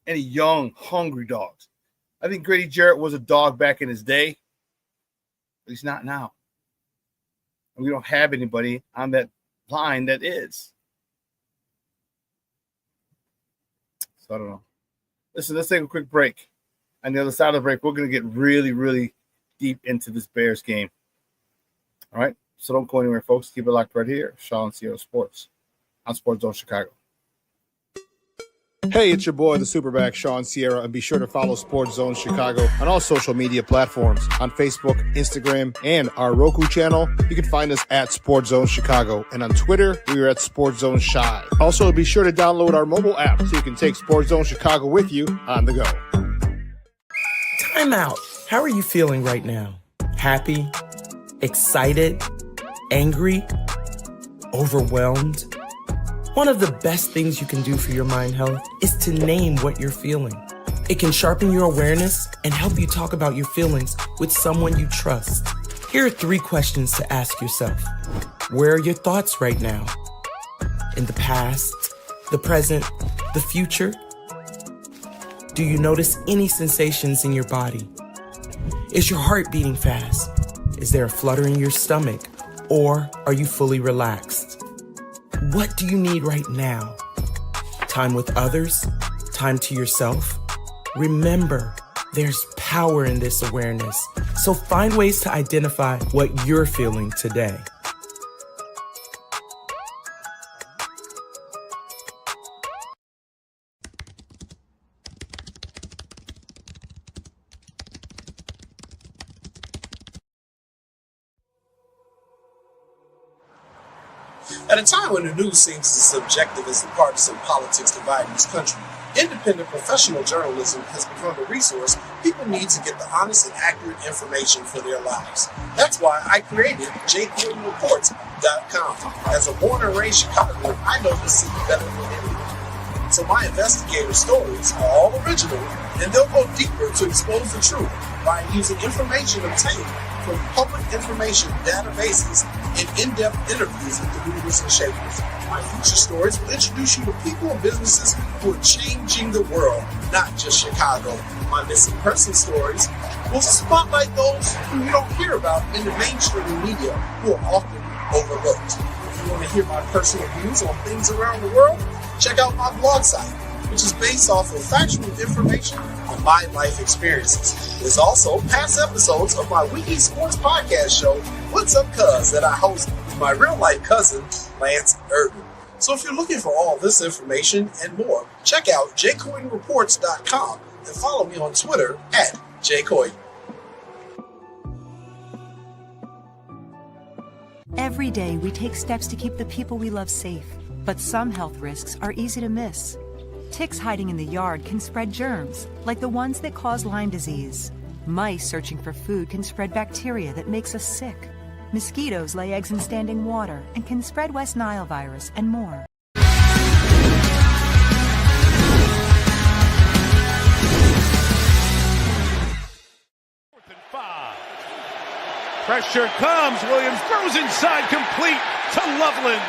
Any young, hungry dogs. I think Grady Jarrett was a dog back in his day, but he's not now. And we don't have anybody on that line that is. So I don't know. Listen, let's take a quick break. On the other side of the break, we're going to get really, really deep into this Bears game. All right? So don't go anywhere, folks. Keep it locked right here. ShawnSierraSports on Sports Zone Chicago. Hey, it's your boy, the SuperBack, Shawn Sierra, and be sure to follow Sports Zone Chicago on all social media platforms, on Facebook, Instagram, and our Roku channel. You can find us at Sports Zone Chicago, and on Twitter, we are at Sports Zone Shy. Also, be sure to download our mobile app so you can take Sports Zone Chicago with you on the go. Time out. How are you feeling right now? Happy? Excited? Angry? Overwhelmed? One of the best things you can do for your mind health is to name what you're feeling. It can sharpen your awareness and help you talk about your feelings with someone you trust. Here are 3 questions to ask yourself. Where are your thoughts right now? In the past, the present, the future? Do you notice any sensations in your body? Is your heart beating fast? Is there a flutter in your stomach? Or are you fully relaxed? What do you need right now? Time with others? Time to yourself? Remember, there's power in this awareness. So find ways to identify what you're feeling today. At a time when the news seems as subjective as the partisan politics dividing this country, independent professional journalism has become a resource people need to get the honest and accurate information for their lives. That's why I created gervondextersr.com. As a born and raised Chicagoan, I know this city better than anyone. So my investigative stories are all original, and they'll go deeper to expose the truth by using information obtained from public information databases and in-depth interviews with the movers and shakers. My future stories will introduce you to people and businesses who are changing the world, not just Chicago. My missing person stories will spotlight those who you don't hear about in the mainstream media who are often overlooked. If you want to hear my personal views on things around the world, check out my blog site, which is based off of factual information on my life experiences. There's also past episodes of my weekly sports podcast show, What's Up Cuz, that I host with my real-life cousin, Lance Urban. So if you're looking for all this information and more, check out jcoydenreports.com and follow me on Twitter at jcoyden. Every day, we take steps to keep the people we love safe, but some health risks are easy to miss. Ticks hiding in the yard can spread germs, like the ones that cause Lyme disease. Mice searching for food can spread bacteria that makes us sick. Mosquitoes lay eggs in standing water and can spread West Nile virus and more. Pressure comes. Williams throws inside, complete to Loveland.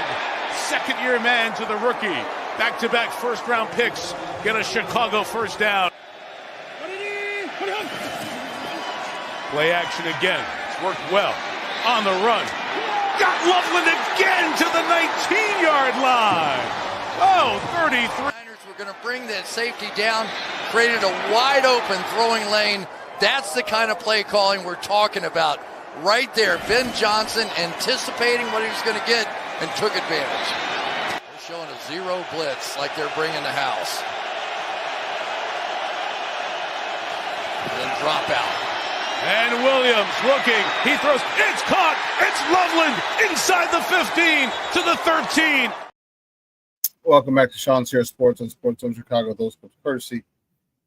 Second-year man to the rookie. Back-to-back first-round picks get a Chicago first down. Play action again. It's worked well. On the run. Got Loveland again to the 19-yard line. Oh, 33. We're going to bring that safety down, created a wide-open throwing lane. That's the kind of play calling we're talking about. Right there, Ben Johnson anticipating what he was going to get and took advantage. They're showing a zero blitz like they're bringing the house. And then drop out. And Williams looking. He throws. It's caught. It's Loveland inside the 15 to the 13. Welcome back to ShawnSierraSports on Sports Zone Chicago. Those clips courtesy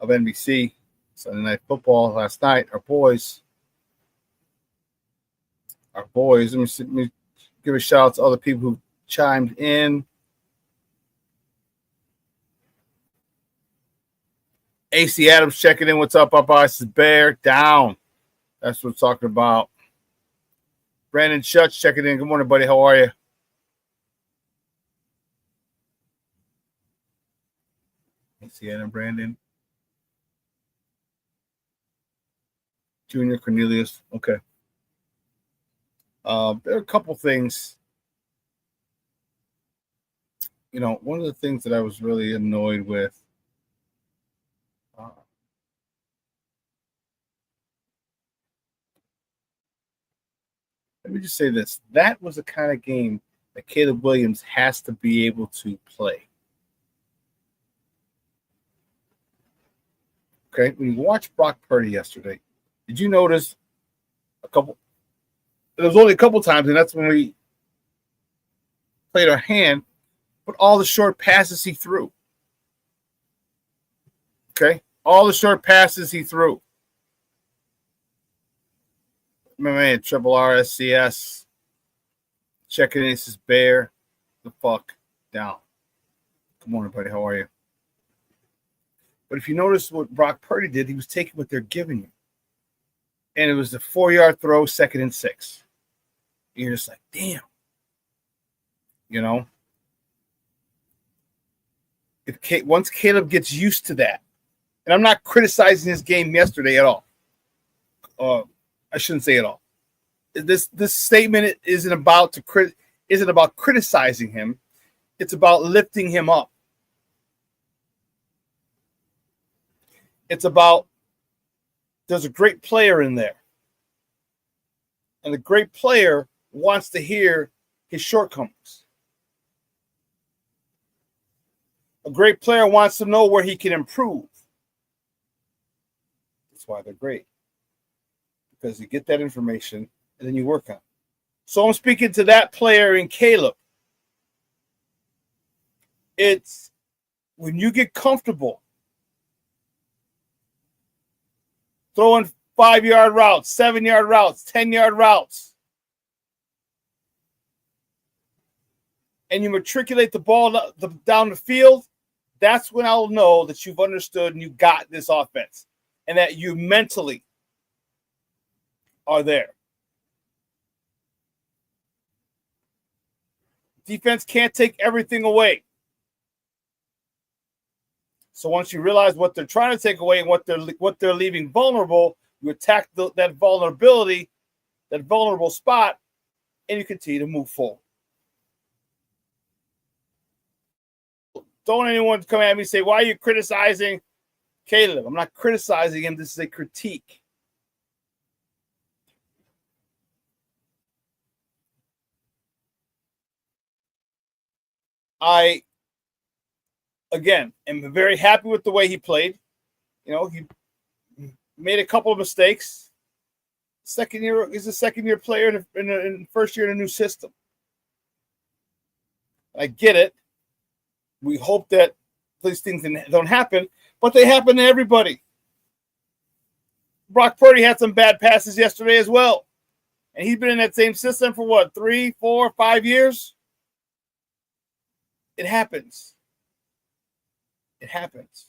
of NBC. Sunday Night Football last night. Our boys. Let me give a shout out to all the people who chimed in. AC Adams checking in. What's up, Popeyes? This is Bear down. That's what we're talking about. Brandon Schutz checking in. Good morning, buddy. How are you? AC Adam, Brandon. Junior Cornelius. Okay. There are a couple things. You know, one of the things that I was really annoyed with Let me just say this. That was the kind of game that Caleb Williams has to be able to play. Okay, when you watched Brock Purdy yesterday, did you notice a couple? There was only a couple times, and that's when we played our hand, but all the short passes he threw. Okay, all the short passes he threw. My man, Triple RSCS, checking in, says bear the fuck down. Good morning, buddy. How are you? But if you notice what Brock Purdy did, he was taking what they're giving you. And it was the 4-yard throw, 2nd and 6. You're just like, damn. You know? Once Caleb gets used to that, and I'm not criticizing his game yesterday at all. I shouldn't say at all. This statement isn't about criticizing him. It's about lifting him up. It's about there's a great player in there. And the great player wants to hear his shortcomings. A great player wants to know where he can improve. That's why they're great. Because you get that information and then you work on it. So I'm speaking to that player in Caleb. It's when you get comfortable throwing 5-yard routes, 7-yard routes, 10-yard routes, and you matriculate the ball down the field, that's when I'll know that you've understood and you got this offense and that you mentally are there. Defense can't take everything away. So once you realize what they're trying to take away and what they're leaving vulnerable, you attack that vulnerability, that vulnerable spot, and you continue to move forward. Don't anyone come at me and say, why are you criticizing Caleb? I'm not criticizing him. This is a critique. I, again, am very happy with the way he played. You know, he made a couple of mistakes. He's a second-year player in first year in a new system. I get it. We hope that these things don't happen, but they happen to everybody. Brock Purdy had some bad passes yesterday as well. And he's been in that same system for what, 3, 4, 5 years? It happens. It happens.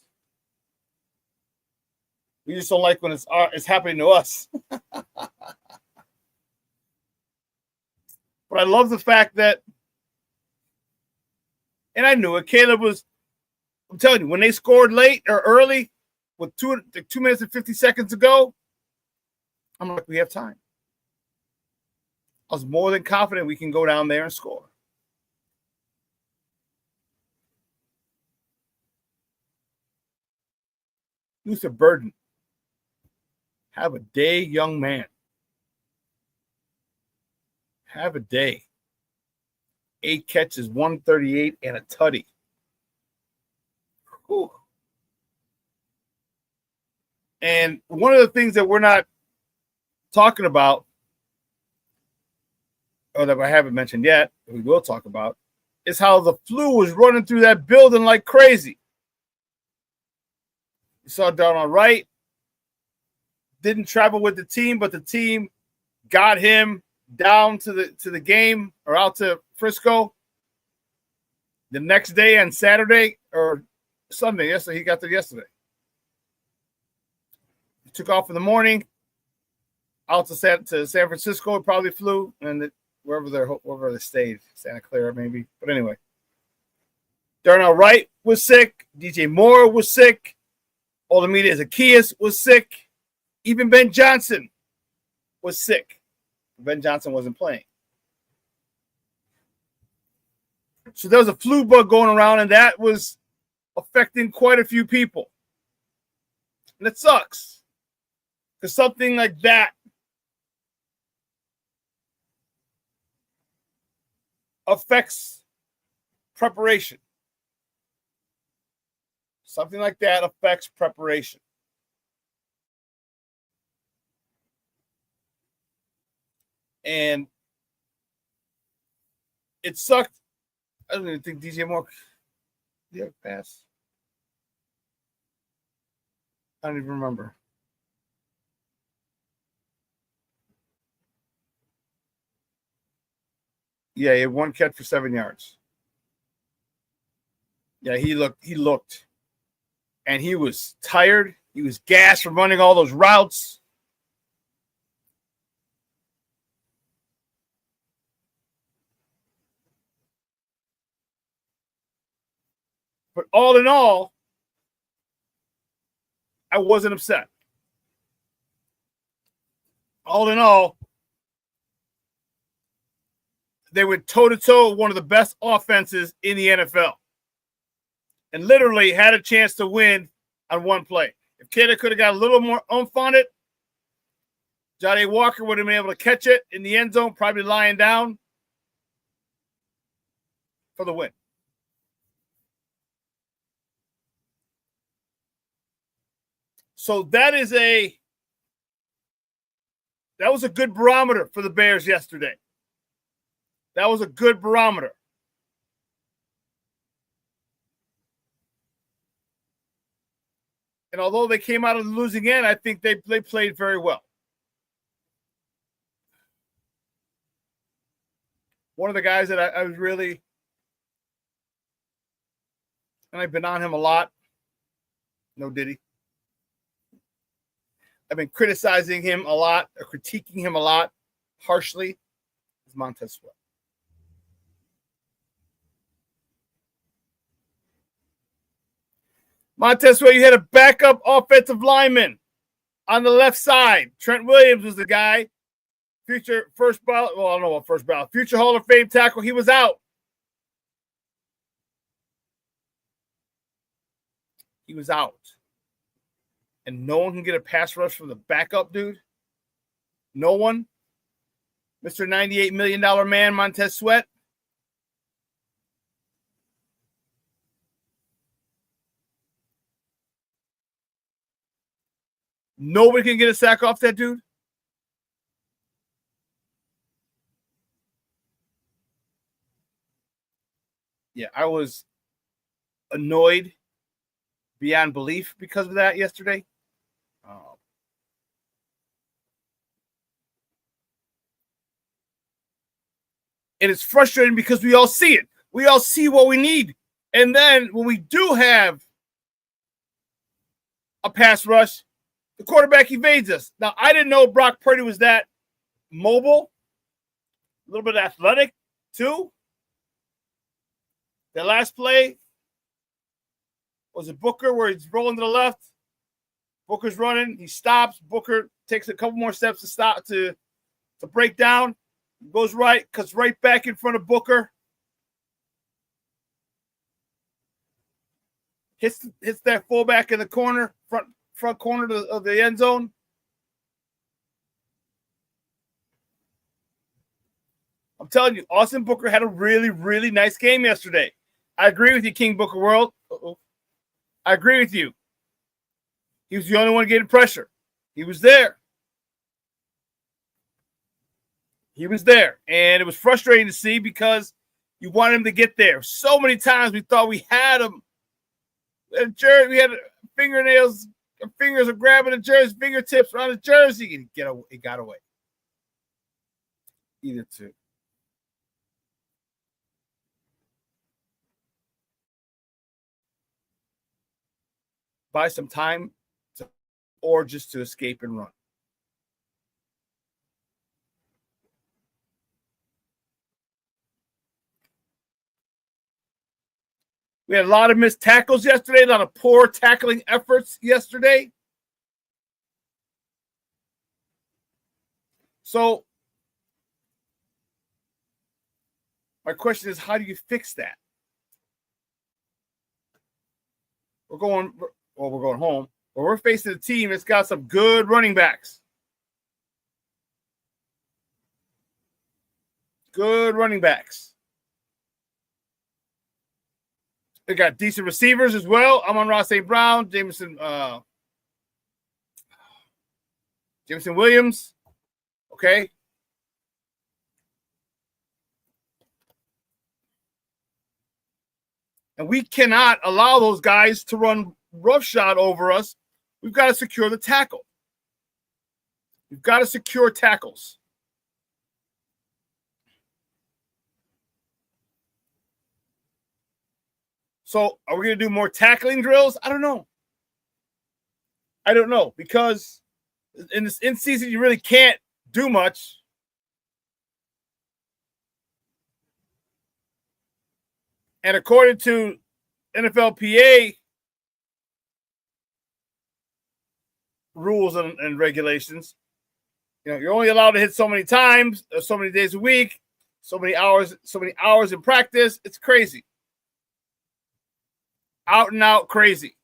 We just don't like when it's happening to us. But I love the fact that, and I knew it, I'm telling you, when they scored late or early with 2 minutes and 50 seconds to go, I'm like, we have time. I was more than confident we can go down there and score. Luther Burden. Have a day, young man. Have a day. 8 catches, 138, and a tutty. Whew. And one of the things that we're not talking about, or that I haven't mentioned yet, we will talk about, is how the flu was running through that building like crazy. You saw Darnell Wright didn't travel with the team, but the team got him down to the game or out to Frisco the next day on Saturday or Sunday. Yesterday, he got there yesterday. He took off in the morning, out to San Francisco. He probably flew, and wherever they stayed, Santa Clara maybe. But anyway, Darnell Wright was sick. DJ Moore was sick. Olamide Zacchaeus was sick. Even Ben Johnson was sick. Ben Johnson wasn't playing. So there was a flu bug going around, and that was affecting quite a few people. And it sucks. Because something like that affects preparation. Something like that affects preparation. And it sucked. I don't even think DJ Moore. Did he have a pass? I don't even remember. Yeah, he had one catch for 7 yards. Yeah, he looked. And he was tired. He was gassed from running all those routes. But all in all, I wasn't upset. All in all, they went toe-to-toe with one of the best offenses in the NFL. And literally had a chance to win on one play. If Kida could have got a little more oomph on it, Johnny Walker would have been able to catch it in the end zone, probably lying down for the win. So that was a good barometer for the Bears yesterday. That was a good barometer. And although they came out of the losing end, I think they played very well. One of the guys that I was really, and I've been on him a lot. No, did he? I've been criticizing him a lot, or critiquing him a lot, harshly, is Montez Sweat. Montez Sweat, you had a backup offensive lineman on the left side. Trent Williams was the guy. Future first ballot, well, I don't know what first ballot. Future Hall of Fame tackle. He was out. He was out. And no one can get a pass rush from the backup, dude. No one. Mr. $98 million man, Montez Sweat. Nobody can get a sack off that dude. Yeah, I was annoyed beyond belief because of that yesterday. And it's frustrating because we all see it. We all see what we need. And then when we do have a pass rush, the quarterback evades us. Now, I didn't know Brock Purdy was that mobile, a little bit athletic, too. The last play was a Booker where he's rolling to the left. Booker's running. He stops. Booker takes a couple more steps to stop to break down. Goes right, cuts right back in front of Booker. Hits that fullback in the corner, front corner of the end zone. I'm telling you, Austin Booker had a really, really nice game yesterday. I agree with you, King Booker World. I agree with you. He was the only one getting pressure. He was there. He was there. And it was frustrating to see because you wanted him to get there. So many times we thought we had him. We had fingernails. Our fingers are grabbing the jersey, fingertips around the jersey. And he got away. Either two. Buy some time or just to escape and run. We had a lot of missed tackles yesterday, a lot of poor tackling efforts yesterday. So my question is, how do you fix that? We're going home. But we're facing a team that's got some good running backs. Good running backs. They got decent receivers as well. I'm on Ross St. Brown, Jameson Williams. Okay. And we cannot allow those guys to run roughshod over us. We've got to secure the tackle. We've got to secure tackles. So are we going to do more tackling drills? I don't know. Because in this in season, you really can't do much. And according to NFLPA rules and regulations, you're only allowed to hit so many times, so many days a week, so many hours in practice. It's crazy. Out and out crazy.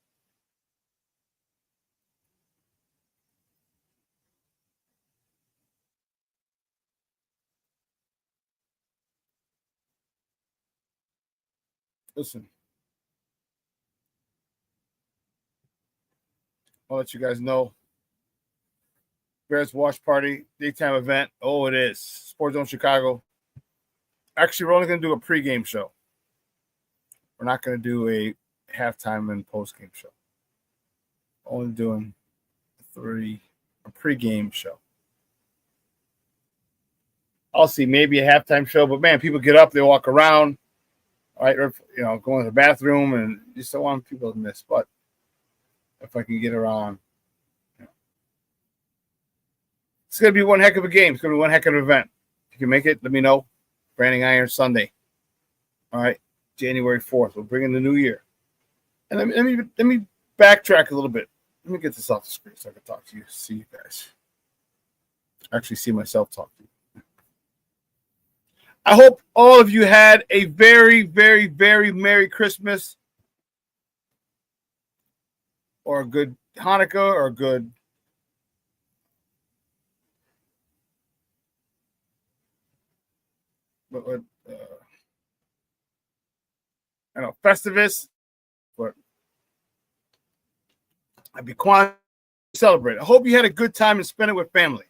Listen, I'll let you guys know. Bears watch party, daytime event. Oh, it is. Sports Zone Chicago. Actually, we're only going to do a pregame show. We're not going to do a halftime and postgame show. Only doing a pregame show. I'll see maybe a halftime show, but man, people get up, they walk around. All right, or, go in the bathroom, and just don't want people to miss. But if I can get around, it's going to be one heck of a game. It's going to be one heck of an event. If you can make it, let me know. Branding Iron Sunday. All right, January 4th. We'll bring in the new year. And let me backtrack a little bit. Let me get this off the screen so I can talk to you, see you guys. Actually, see myself talk to you. I hope all of you had a very, very, very Merry Christmas or a good Hanukkah or a good Festivus, but I'd be quiet to celebrate. I hope you had a good time and spent it with family.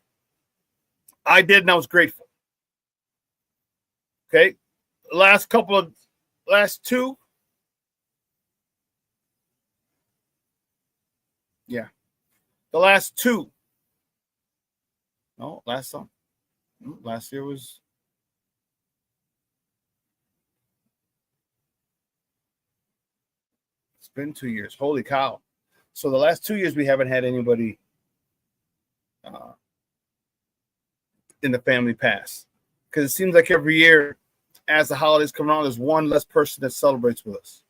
I did, and I was grateful. Okay, last two. Yeah, the last two. No, last song. Last year was. It's been 2 years. Holy cow. So the last 2 years we haven't had anybody in the family pass. Because it seems like every year as the holidays come around, there's one less person that celebrates with us.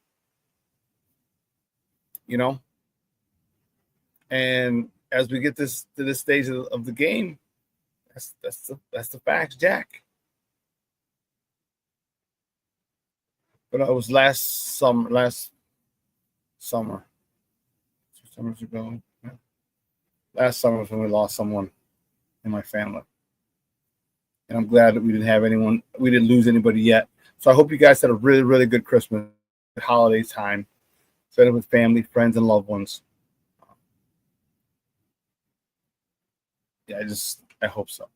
And as we get to this stage of the game, that's the facts, Jack. But it was last summer. 2 summers ago. Yeah. Last summer was when we lost someone in my family. And I'm glad that we didn't lose anybody yet. So I hope you guys had a really, really good Christmas, holiday time. Spend it with family, friends, and loved ones. Yeah, I hope so.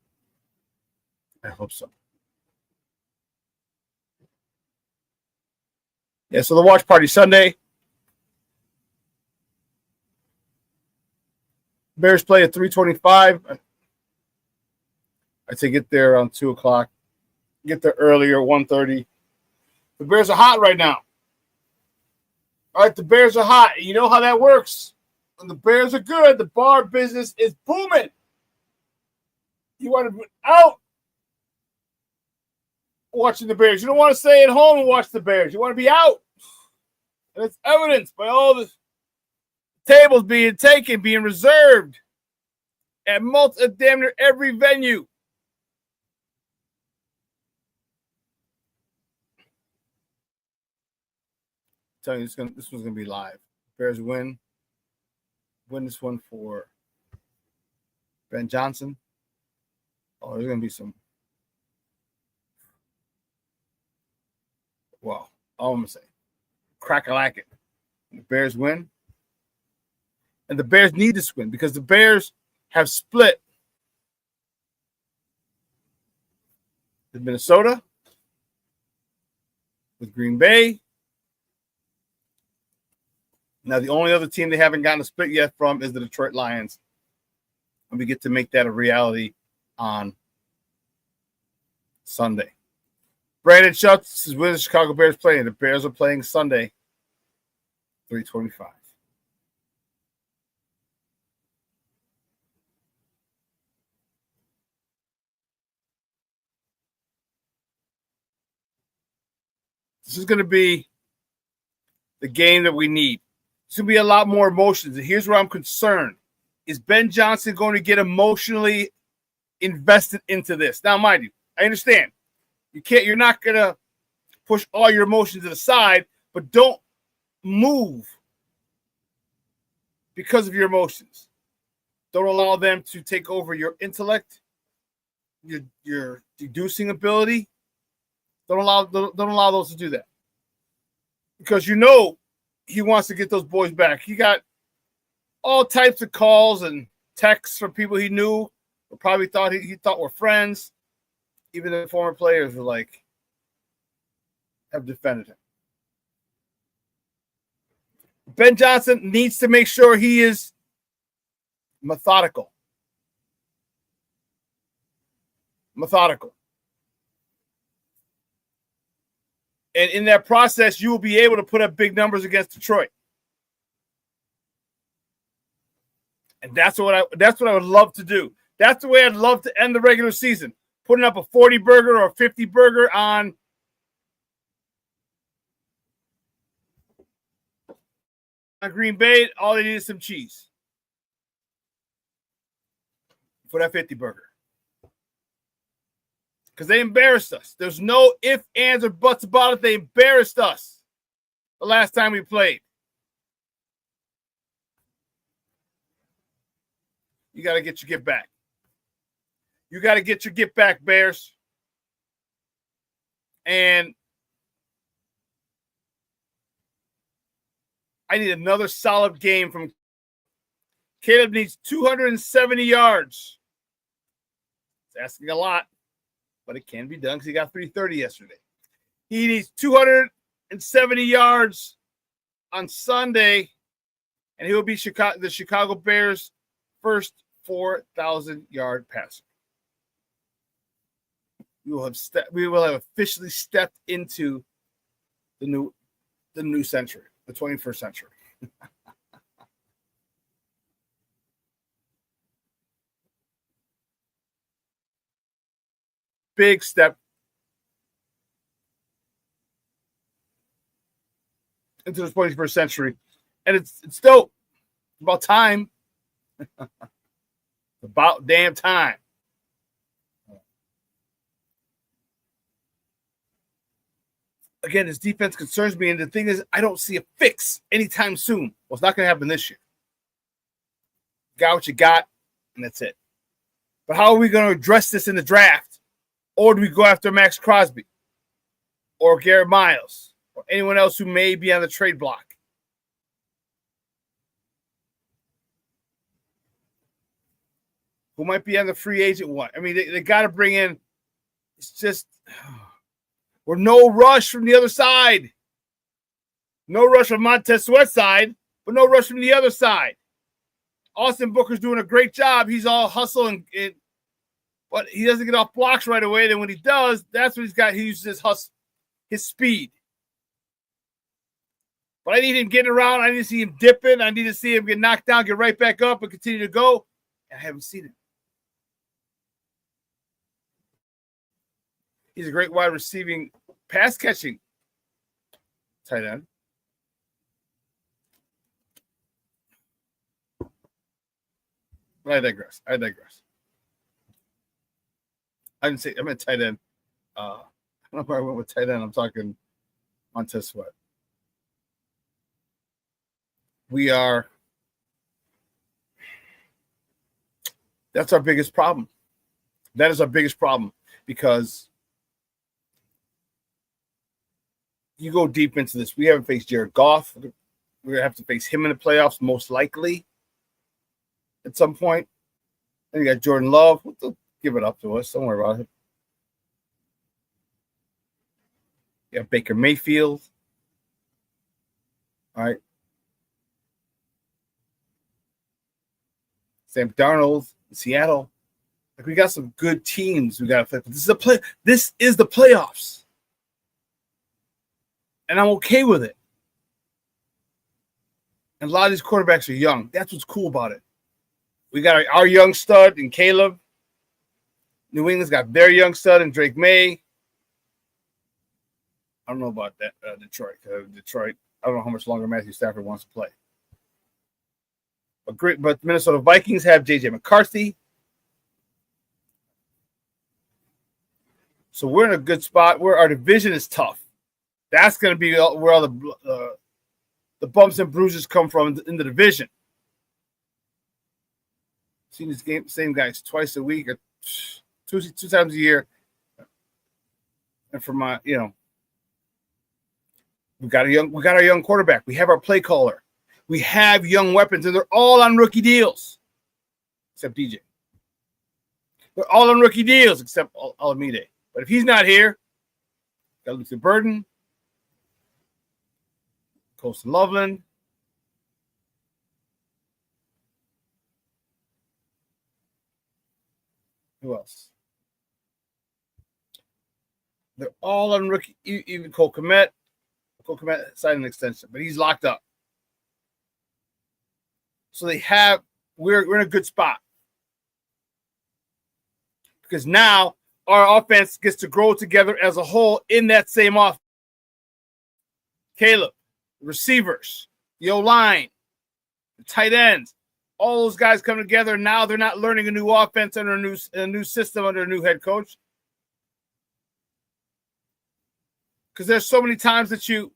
I hope so. Yeah, so the watch party Sunday. Bears play at 3:25. I'd say get there around 2 o'clock. Get there earlier, 1:30. The Bears are hot right now. All right, the Bears are hot. You know how that works. When the Bears are good, the bar business is booming. You want to be out watching the Bears. You don't want to stay at home and watch the Bears. You want to be out. And it's evidenced by all the tables being taken, being reserved at damn near every venue. I'm telling you, this one's gonna be live. Bears win. win this one for Ben Johnson. Oh, there's going to be some. Well, all I'm going to say, crack-a-lack-it. The Bears win. And the Bears need this win because the Bears have split with Minnesota, with Green Bay. Now, the only other team they haven't gotten a split yet from is the Detroit Lions. And we get to make that a reality on Sunday. Brandon Schultz is with the Chicago Bears playing. The Bears are playing Sunday, 3:25. This is going to be the game that we need. It's going to be a lot more emotions. And here's where I'm concerned. Is Ben Johnson going to get emotionally invested into this? Now, mind you, I understand. You're not going to push all your emotions to the side, but don't move because of your emotions. Don't allow them to take over your intellect, your deducing ability. Don't allow those to do that. Because you know he wants to get those boys back. He got all types of calls and texts from people he knew or probably thought he thought were friends. Even the former players were like, have defended him. Ben Johnson needs to make sure he is methodical. And in that process, you will be able to put up big numbers against Detroit. And that's what I would love to do. That's the way I'd love to end the regular season. Putting up a 40 burger or a 50 burger on Green Bay. All they need is some cheese for that 50 burger. Because they embarrassed us. There's no ifs, ands, or buts about it. They embarrassed us the last time we played. You got to get your get back. You got to get your get back, Bears. And I need another solid game from Caleb. Needs 270 yards. It's asking a lot, but it can be done because he got 330 yesterday. He needs 270 yards on Sunday, and he will be the Chicago Bears' first 4,000-yard passer. We will have officially stepped into the new century, the 21st century. Big step into the 21st century. And it's dope. It's about time. About damn time. Again, his defense concerns me. And the thing is, I don't see a fix anytime soon. Well, it's not going to happen this year. Got what you got, and that's it. But how are we going to address this in the draft? Or do we go after Max Crosby or Garrett Miles or anyone else who may be on the trade block? Who might be on the free agent one? I mean, they got to bring in. It's just we're no rush from the other side. No rush from Montez Sweat's side, but no rush from the other side. Austin Booker's doing a great job. He's all hustle but he doesn't get off blocks right away. Then when he does, that's what he's got. He uses his hustle, his speed. But I need him getting around. I need to see him dipping. I need to see him get knocked down, get right back up, and continue to go. And I haven't seen him. He's a great wide receiving, pass catching tight end. But I digress. I didn't say I meant tight end. I don't know where I went with tight end. I'm talking Montez Sweat. We are That's our biggest problem. That is our biggest problem because you go deep into this. We haven't faced Jared Goff. We're going to have to face him in the playoffs most likely at some point. Then you got Jordan Love. They'll give it up to us. Don't worry about it. You have Baker Mayfield. All right. Sam Darnold, Seattle. Like, we got some good teams we got to play. But this is the playoffs. And I'm okay with it. And a lot of these quarterbacks are young. That's what's cool about it. We got our young stud in Caleb. New England's got their young stud in Drake May. I don't know about that, Detroit. Detroit, I don't know how much longer Matthew Stafford wants to play. But Minnesota Vikings have J.J. McCarthy. So we're in a good spot where our division is tough. That's going to be where all the bumps and bruises come from in the division. Seeing this same guys twice a week or two times a year. And for my, we got our young quarterback. We have our play caller. We have young weapons, and they're all on rookie deals, except DJ. They're all on rookie deals except Alameda. But if he's not here, got Luther Burden, Colston Loveland. Who else? They're all on rookie. Even Cole Kmet. Cole Kmet signed an extension, but he's locked up. So we're in a good spot. Because now our offense gets to grow together as a whole in that same offense. Caleb, the receivers, the O-line, the tight ends, all those guys come together. Now they're not learning a new offense under a new system under a new head coach. Because there's so many times that you're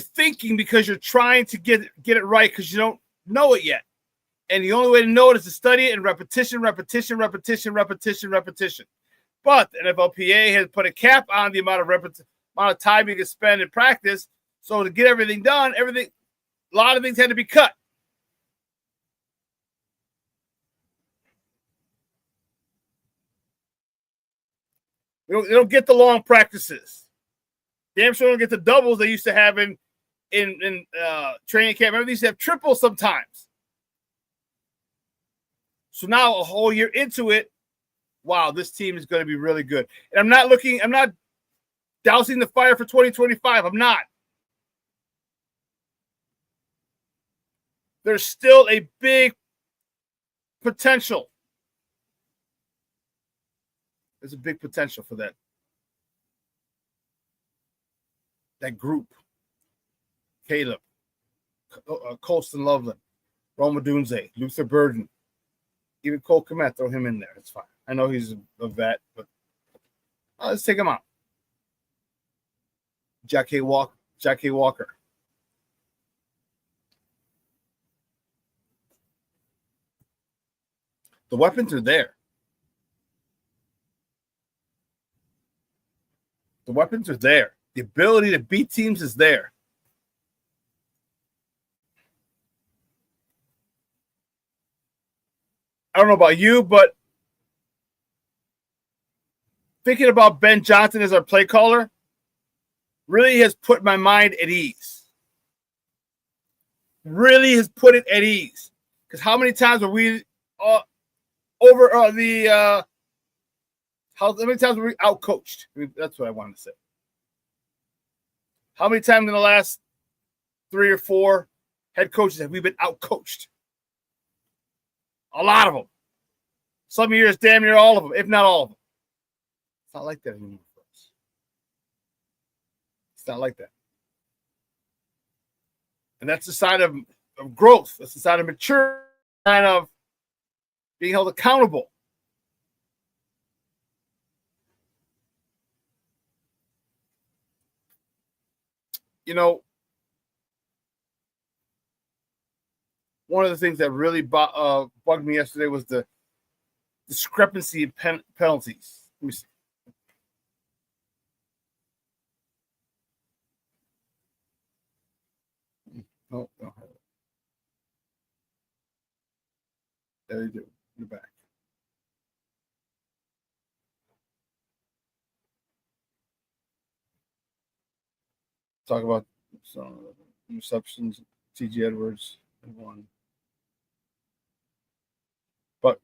thinking because you're trying to get it right because you don't know it yet. And the only way to know it is to study it and repetition. But the NFLPA has put a cap on the amount of time you can spend in practice. So to get everything done, a lot of things had to be cut. They don't get the long practices. Damn sure don't get the doubles they used to have in training camp. Remember, they used to have triples sometimes. So now a whole year into it, wow, this team is going to be really good. And I'm not dousing the fire for 2025. I'm not. There's still a big potential. There's a big potential for that group. Caleb, Colston Loveland, Roma Dunze, Luther Burden, even Cole Kmet, throw him in there. It's fine. I know he's a vet, but let's take him out. Jackie Walker. The weapons are there. The weapons are there. The ability to beat teams is there. I don't know about you, but thinking about Ben Johnson as our play caller really has put my mind at ease. Really has put it at ease. Because how many times were we how many times were we outcoached? I mean, that's what I wanted to say. How many times in the last 3 or 4 head coaches have we been outcoached? A lot of them. Some years, damn near all of them, if not all of them. It's not like that anymore for us. It's not like that. And that's the sign of growth. That's the sign of maturity, sign of being held accountable. one of the things that really bugged me yesterday was the discrepancy in penalties. Let me see. Oh, no. There you go. You're back. Talk about some receptions, T.J. Edwards, and one. But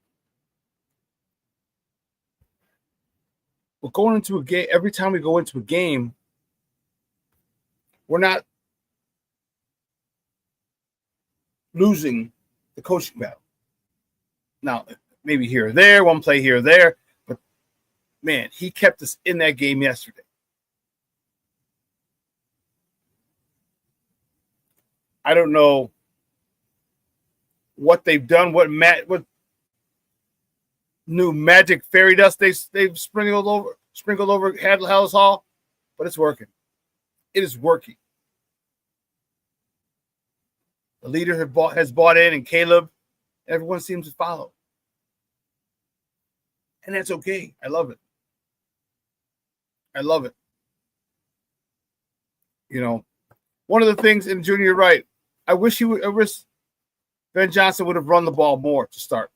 we're going into a game. Every time we go into a game, we're not losing the coaching battle. Now, maybe here or there, one play here or there, but man, he kept us in that game yesterday. I don't know what they've done, what new magic fairy dust they've sprinkled over Hallis Hall, but it's working. It is working. The leader has bought in, and Caleb, everyone seems to follow. And that's okay. I love it. I love it. You know, one of the things, and Junior, you're right. I wish Ben Johnson would have run the ball more to start.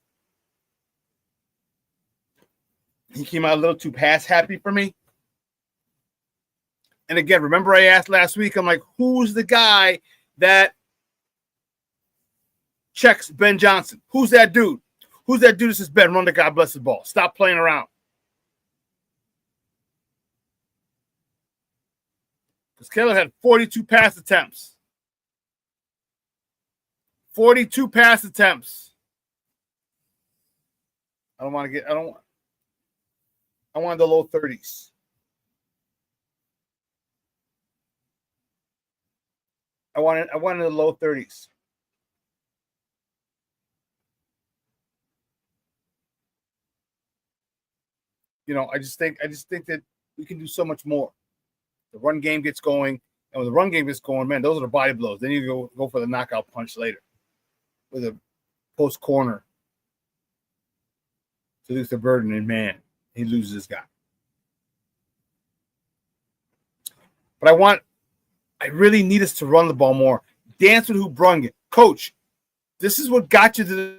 He came out a little too pass happy for me. And again, remember I asked last week, I'm like, who's the guy that checks Ben Johnson? Who's that dude? Who's that dude that says, Ben, run the God bless the ball. Stop playing around. Because Caleb had 42 pass attempts. 42 pass attempts. I want the low 30s. I wanted the low 30s. You know, I just think that we can do so much more. The run game gets going, and when the run game gets going, man, those are the body blows. Then you go for the knockout punch later with a post corner to lose the burden, and man, he loses his guy. But I really need us to run the ball more. Dance with who brung it. Coach, this is what got you to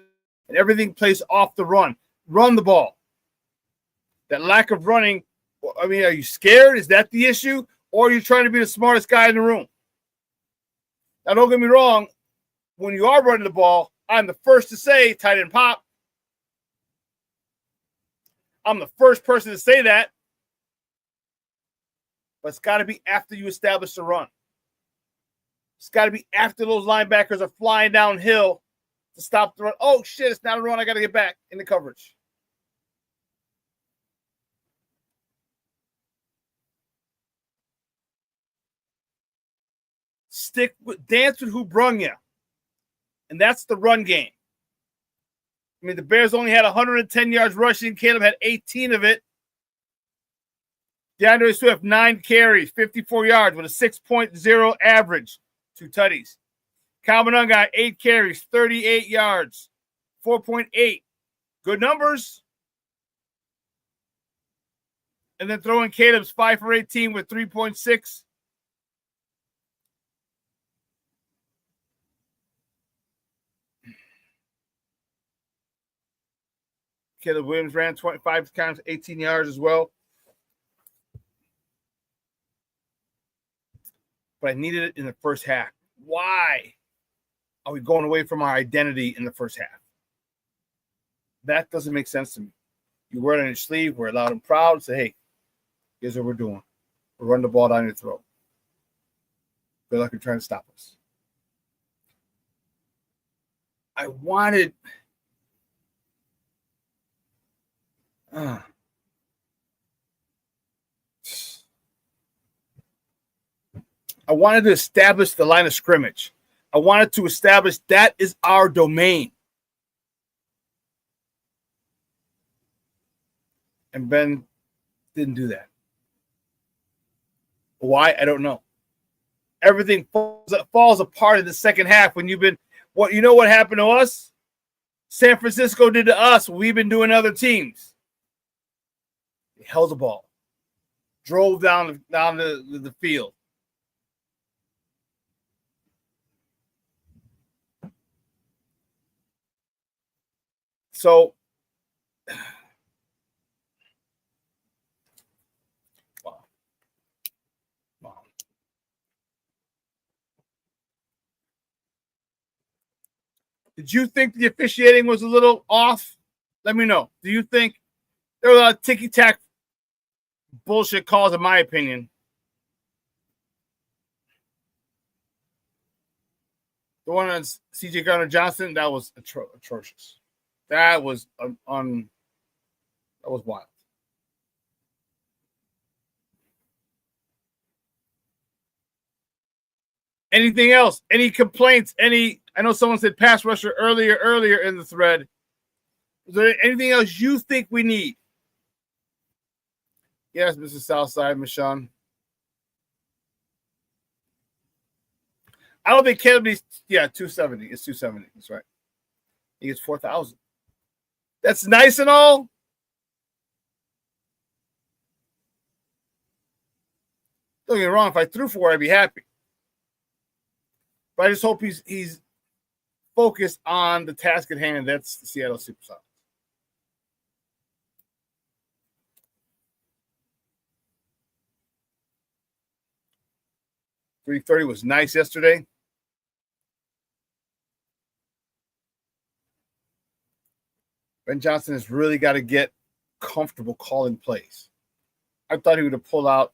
and everything plays off the run. Run the ball. That lack of running, I mean, are you scared? Is that the issue? Or are you trying to be the smartest guy in the room? Now, don't get me wrong. When you are running the ball, I'm the first to say tight end pop. I'm the first person to say that. But it's got to be after you establish the run. It's got to be after those linebackers are flying downhill to stop the run. Oh, shit, it's not a run. I got to get back in the coverage. Dance with who brung you. And that's the run game. I mean, the Bears only had 110 yards rushing. Caleb had 18 of it. DeAndre Swift, 9 carries, 54 yards with a 6.0 average, 2 tutties. Calvin Ungai, 8 carries, 38 yards, 4.8. Good numbers. And then throw in Caleb's 5 for 18 with 3.6. Caleb Williams ran 25 times, 18 yards as well. But I needed it in the first half. Why are we going away from our identity in the first half? That doesn't make sense to me. You wear it on your sleeve. We're loud and proud. Say, hey, here's what we're doing. We're running the ball down your throat. Good luck in trying to stop us. I wanted to establish the line of scrimmage. I wanted to establish that is our domain. And Ben didn't do that. Why? I don't know. Everything falls apart in the second half when you've been What happened to us? San Francisco did to us what we've been doing to other teams. They held the ball, drove down the field. So, wow. Did you think the officiating was a little off? Let me know. Do you think there were a lot of ticky-tack bullshit calls, in my opinion? The one on C.J. Gardner-Johnson, that was atrocious. That was that was wild. Anything else? Any complaints? I know someone said pass rusher earlier in the thread. Is there anything else you think we need? Yes, Mr. Southside, Ms. Shawn. I don't think Caleb needs, 270. It's 270. That's right. He gets 4,000. That's nice and all. Don't get me wrong. If I threw 4, I'd be happy. But I just hope he's focused on the task at hand, and that's the Seattle Supersonics. .330 was nice yesterday. Ben Johnson has really got to get comfortable calling plays. I thought he would have pulled out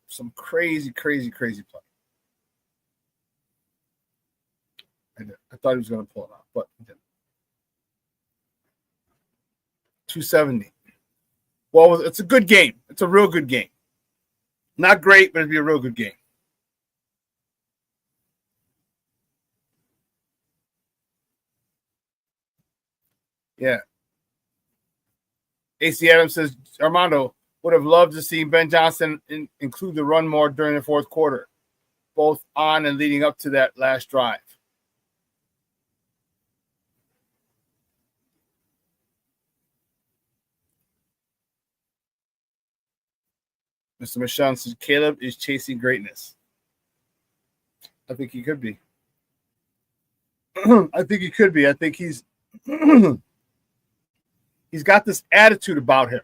some crazy play. I thought he was going to pull it out, but he didn't. 270. Well, it's a good game. It's a real good game. Not great, but it'd be a real good game. Yeah. AC Adams says, Armando would have loved to see Ben Johnson include the run more during the fourth quarter, both on and leading up to that last drive. Mr. Michon says, Caleb is chasing greatness. I think he could be. I think he could be. I think he's he's got this attitude about him.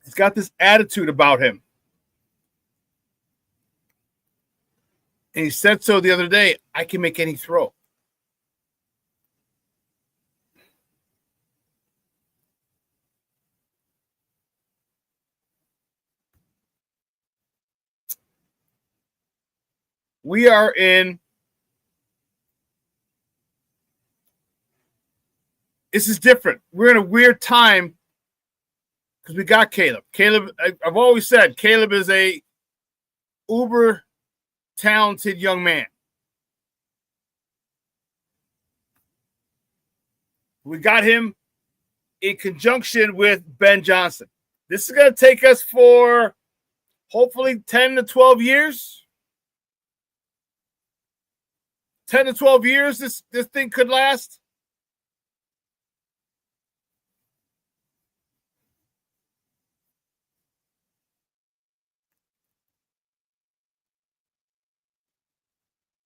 He's got this attitude about him. And he said so the other day, I can make any throw. We are in. This is different. We're in a weird time because we got Caleb. I've always said Caleb is a uber talented young man. We got him in conjunction with Ben Johnson. This is going to take us for hopefully 10 to 12 years. 10 to 12 years this thing could last.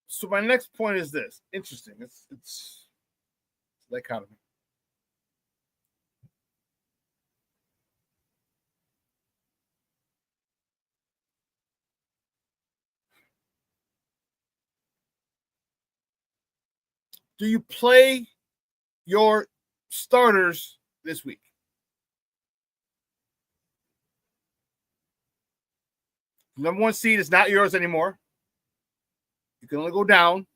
So my next point is this. Interesting. It's dichotomy. Do you play your starters this week? The number 1 seed is not yours anymore. You can only go down.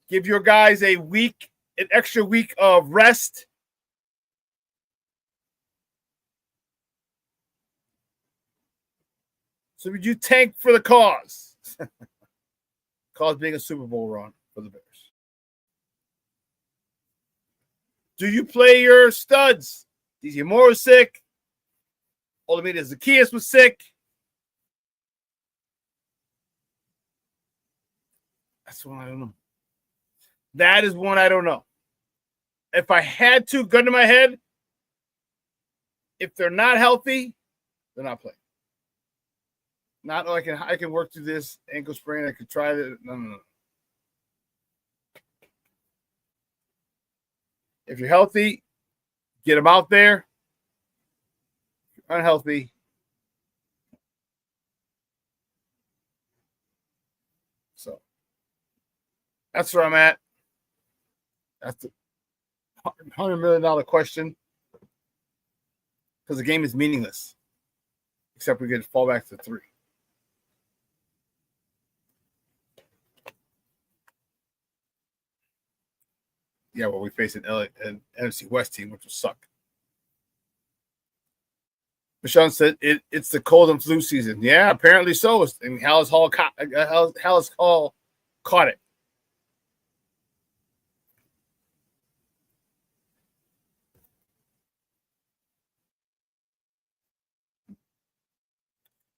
Give your guys an extra week of rest. So would you tank for the cause? Cause being a Super Bowl run for the Bears. Do you play your studs? DJ Moore was sick. Olamide Zacchaeus was sick. That's one I don't know. That is one I don't know. If I had to, gun to my head, if they're not healthy, they're not playing. Not like I can work through this ankle sprain. I could try it. No. If you're healthy, get them out there. If you're unhealthy, so that's where I'm at. That's the $100 million question, because the game is meaningless, except we get to fall back to 3. Yeah, well, we face an NFC West team, which will suck. But Shawn said it's the cold and flu season. Yeah, apparently so. And Hallis Hall caught it.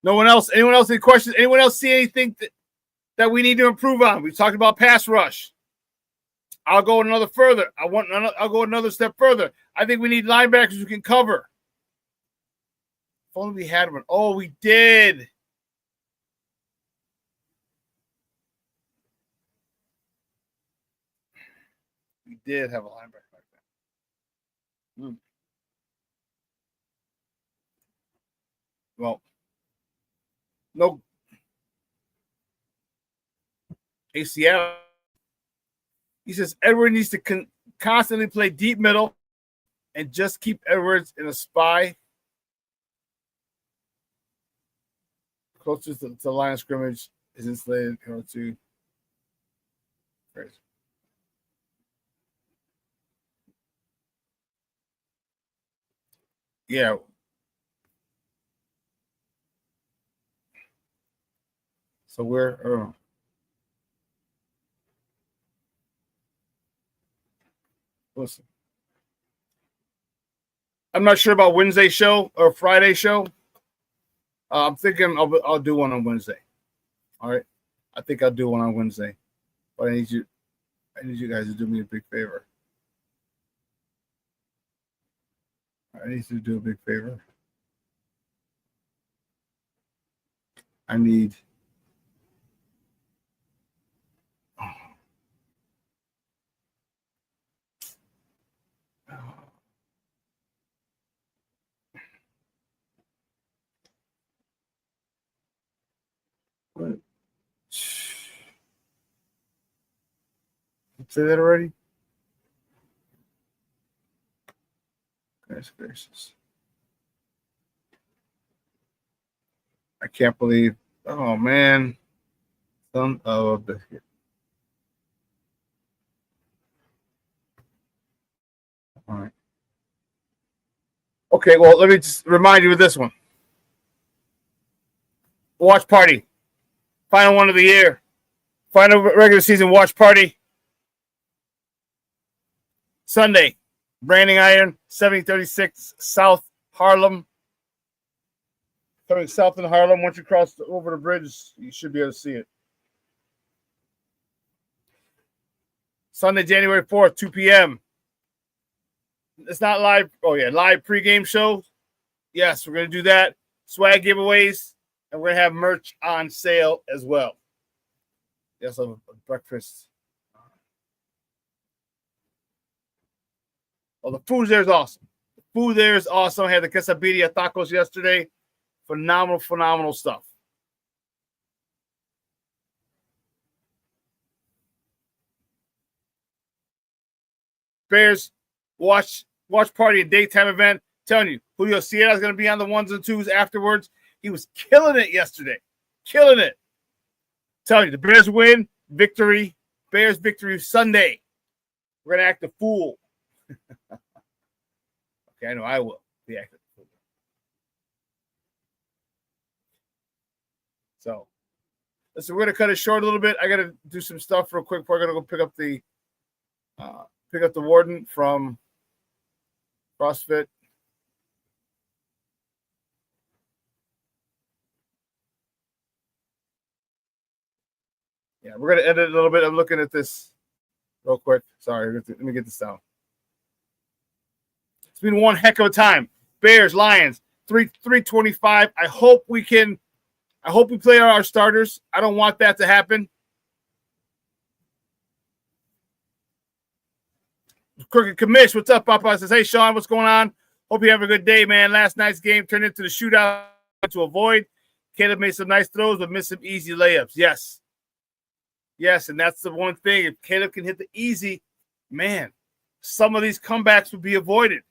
No one else? Anyone else any questions? Anyone else see anything that we need to improve on? We talked about pass rush. I'll go another further. I'll go another step further. I think we need linebackers who can cover. If only we had one. Oh, we did. We did have a linebacker like that. Well, no. ACL. He says Edward needs to constantly play deep middle and just keep Edwards in a spy closest to the line of scrimmage is insulated. To yeah. So we're listen. I'm not sure about Wednesday show or Friday show. I'm thinking I'll do one on Wednesday. All right, I think I'll do one on Wednesday. But I need you guys to do me a big favor. I need you to do a big favor. I need. What? Say that already? Goodness gracious. I can't believe. Oh, man. Son of a biscuit. All right. Okay, well, let me just remind you of this one. Watch party. Final one of the year. Final regular season watch party. Sunday. Branding Iron, 7036 South Harlem. Coming south in Harlem. Once you cross over the bridge, you should be able to see it. Sunday, January 4th, 2 p.m. It's not live. Oh, yeah, live pregame show. Yes, we're going to do that. Swag giveaways. And we're going to have merch on sale as well. Yes, a breakfast. Oh, the food there is awesome. The food there is awesome. I had the quesadilla tacos yesterday. Phenomenal stuff. Bears watch party and daytime event. Telling you, Julio Sierra is going to be on the 1s and 2s afterwards. He was killing it yesterday. Killing it. Telling you, the Bears win. Victory. Bears victory Sunday. We're going to act a fool. Okay, I know I will be acting a fool. So, listen, we're going to cut it short a little bit. I got to do some stuff real quick before I got to go pick up the warden from CrossFit. Yeah, we're going to edit a little bit. I'm looking at this real quick. Sorry, let me get this down. It's been one heck of a time. Bears, Lions, 325. I hope we play our starters. I don't want that to happen. Crooked Commish, what's up, Papa? Says, hey, Shawn, what's going on? Hope you have a good day, man. Last night's game turned into the shootout to avoid. Caleb made some nice throws, but missed some easy layups. Yes. Yes, and that's the one thing. If Caleb can hit the easy, man, some of these comebacks would be avoided.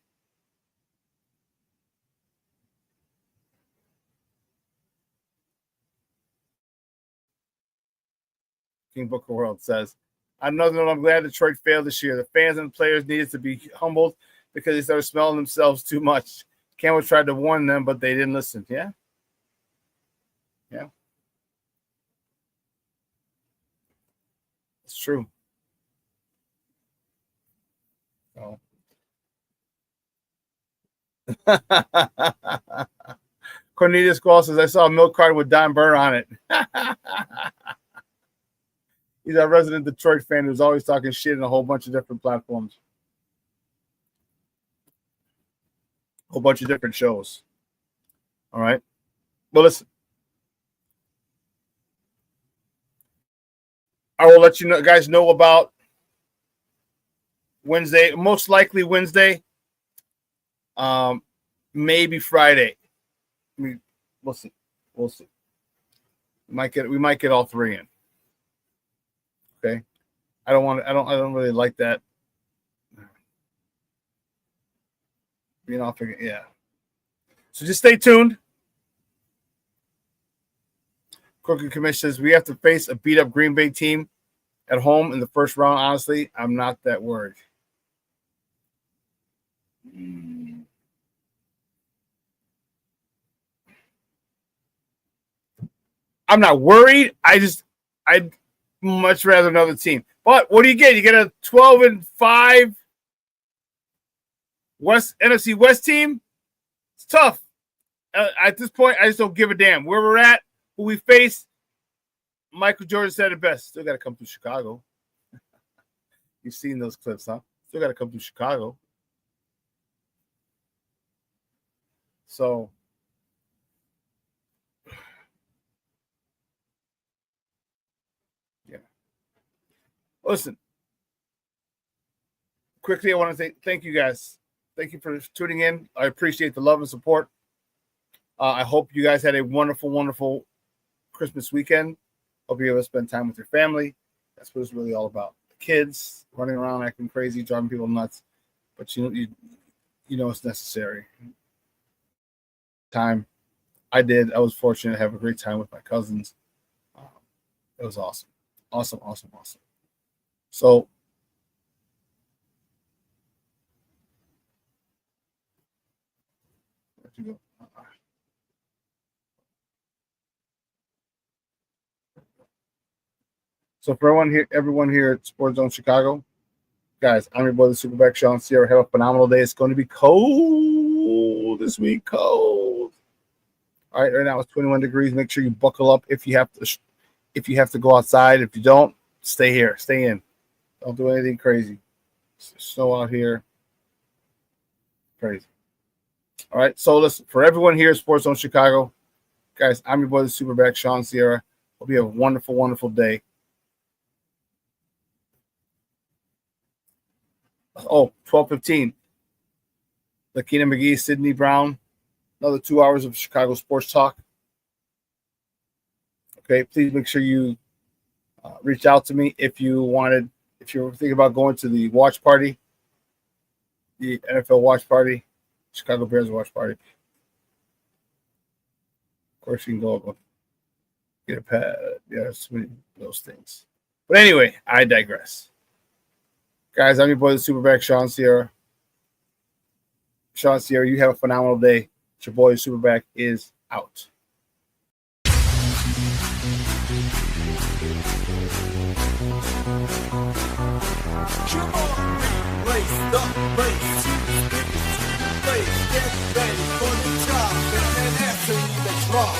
King Booker World says, I'm glad Detroit failed this year. The fans and the players needed to be humbled because they started smelling themselves too much. Campbell tried to warn them, but they didn't listen. Yeah. Yeah. It's true. Oh. Cornelius Gall says, I saw a milk carton with Don Burr on it. He's our resident Detroit fan who's always talking shit in a whole bunch of different platforms. A whole bunch of different shows. All right. Well, listen. I will let you guys know about Wednesday, most likely Wednesday, maybe Friday. I mean, we'll see. We'll see. We might get all three in. Okay. I don't really like that. Being off again. Yeah. So just stay tuned. Crooked Commission says we have to face a beat up Green Bay team at home in the first round. Honestly, I'm not that worried. I'm not worried. I'd much rather another team. But what do you get? You get a 12-5 NFC West team. It's tough. At this point, I just don't give a damn where we're at, who we face. Michael Jordan said it best. Still got to come through Chicago. You've seen those clips, huh? Still got to come through Chicago. So, yeah. Listen. Quickly, I want to say thank you guys. Thank you for tuning in. I appreciate the love and support. I hope you guys had a wonderful, wonderful Christmas weekend. Hope you're able to spend time with your family. That's what it's really all about. The kids running around acting crazy, driving people nuts. But you know it's necessary. Time. I was fortunate to have a great time with my cousins. It was awesome. Awesome. So where'd you go? So for everyone here at Sports Zone Chicago, guys, I'm your boy, the SuperBack, Shawn Sierra. Have a phenomenal day. It's going to be cold this week. Cold. All right, right now it's 21 degrees. Make sure you buckle up if you have to go outside. If you don't, stay here. Stay in. Don't do anything crazy. Snow out here. Crazy. All right. So listen, for everyone here at Sports Zone Chicago, guys, I'm your boy, the SuperBack, Shawn Sierra. Hope you have a wonderful, wonderful day. Oh, 12:15. Lakina McGee, Sidney Brown. Another 2 hours of Chicago sports talk. Okay, please make sure you reach out to me if you're thinking about going to the watch party, the NFL watch party, Chicago Bears watch party. Of course, you can go get a pad. Yeah, so many of those things. But anyway, I digress. Guys, I'm your boy, the SuperBack, Shawn Sierra. Shawn Sierra, you have a phenomenal day. It's your boy, SuperBack, is out. Race the race. Get ready for the job and answer the draw.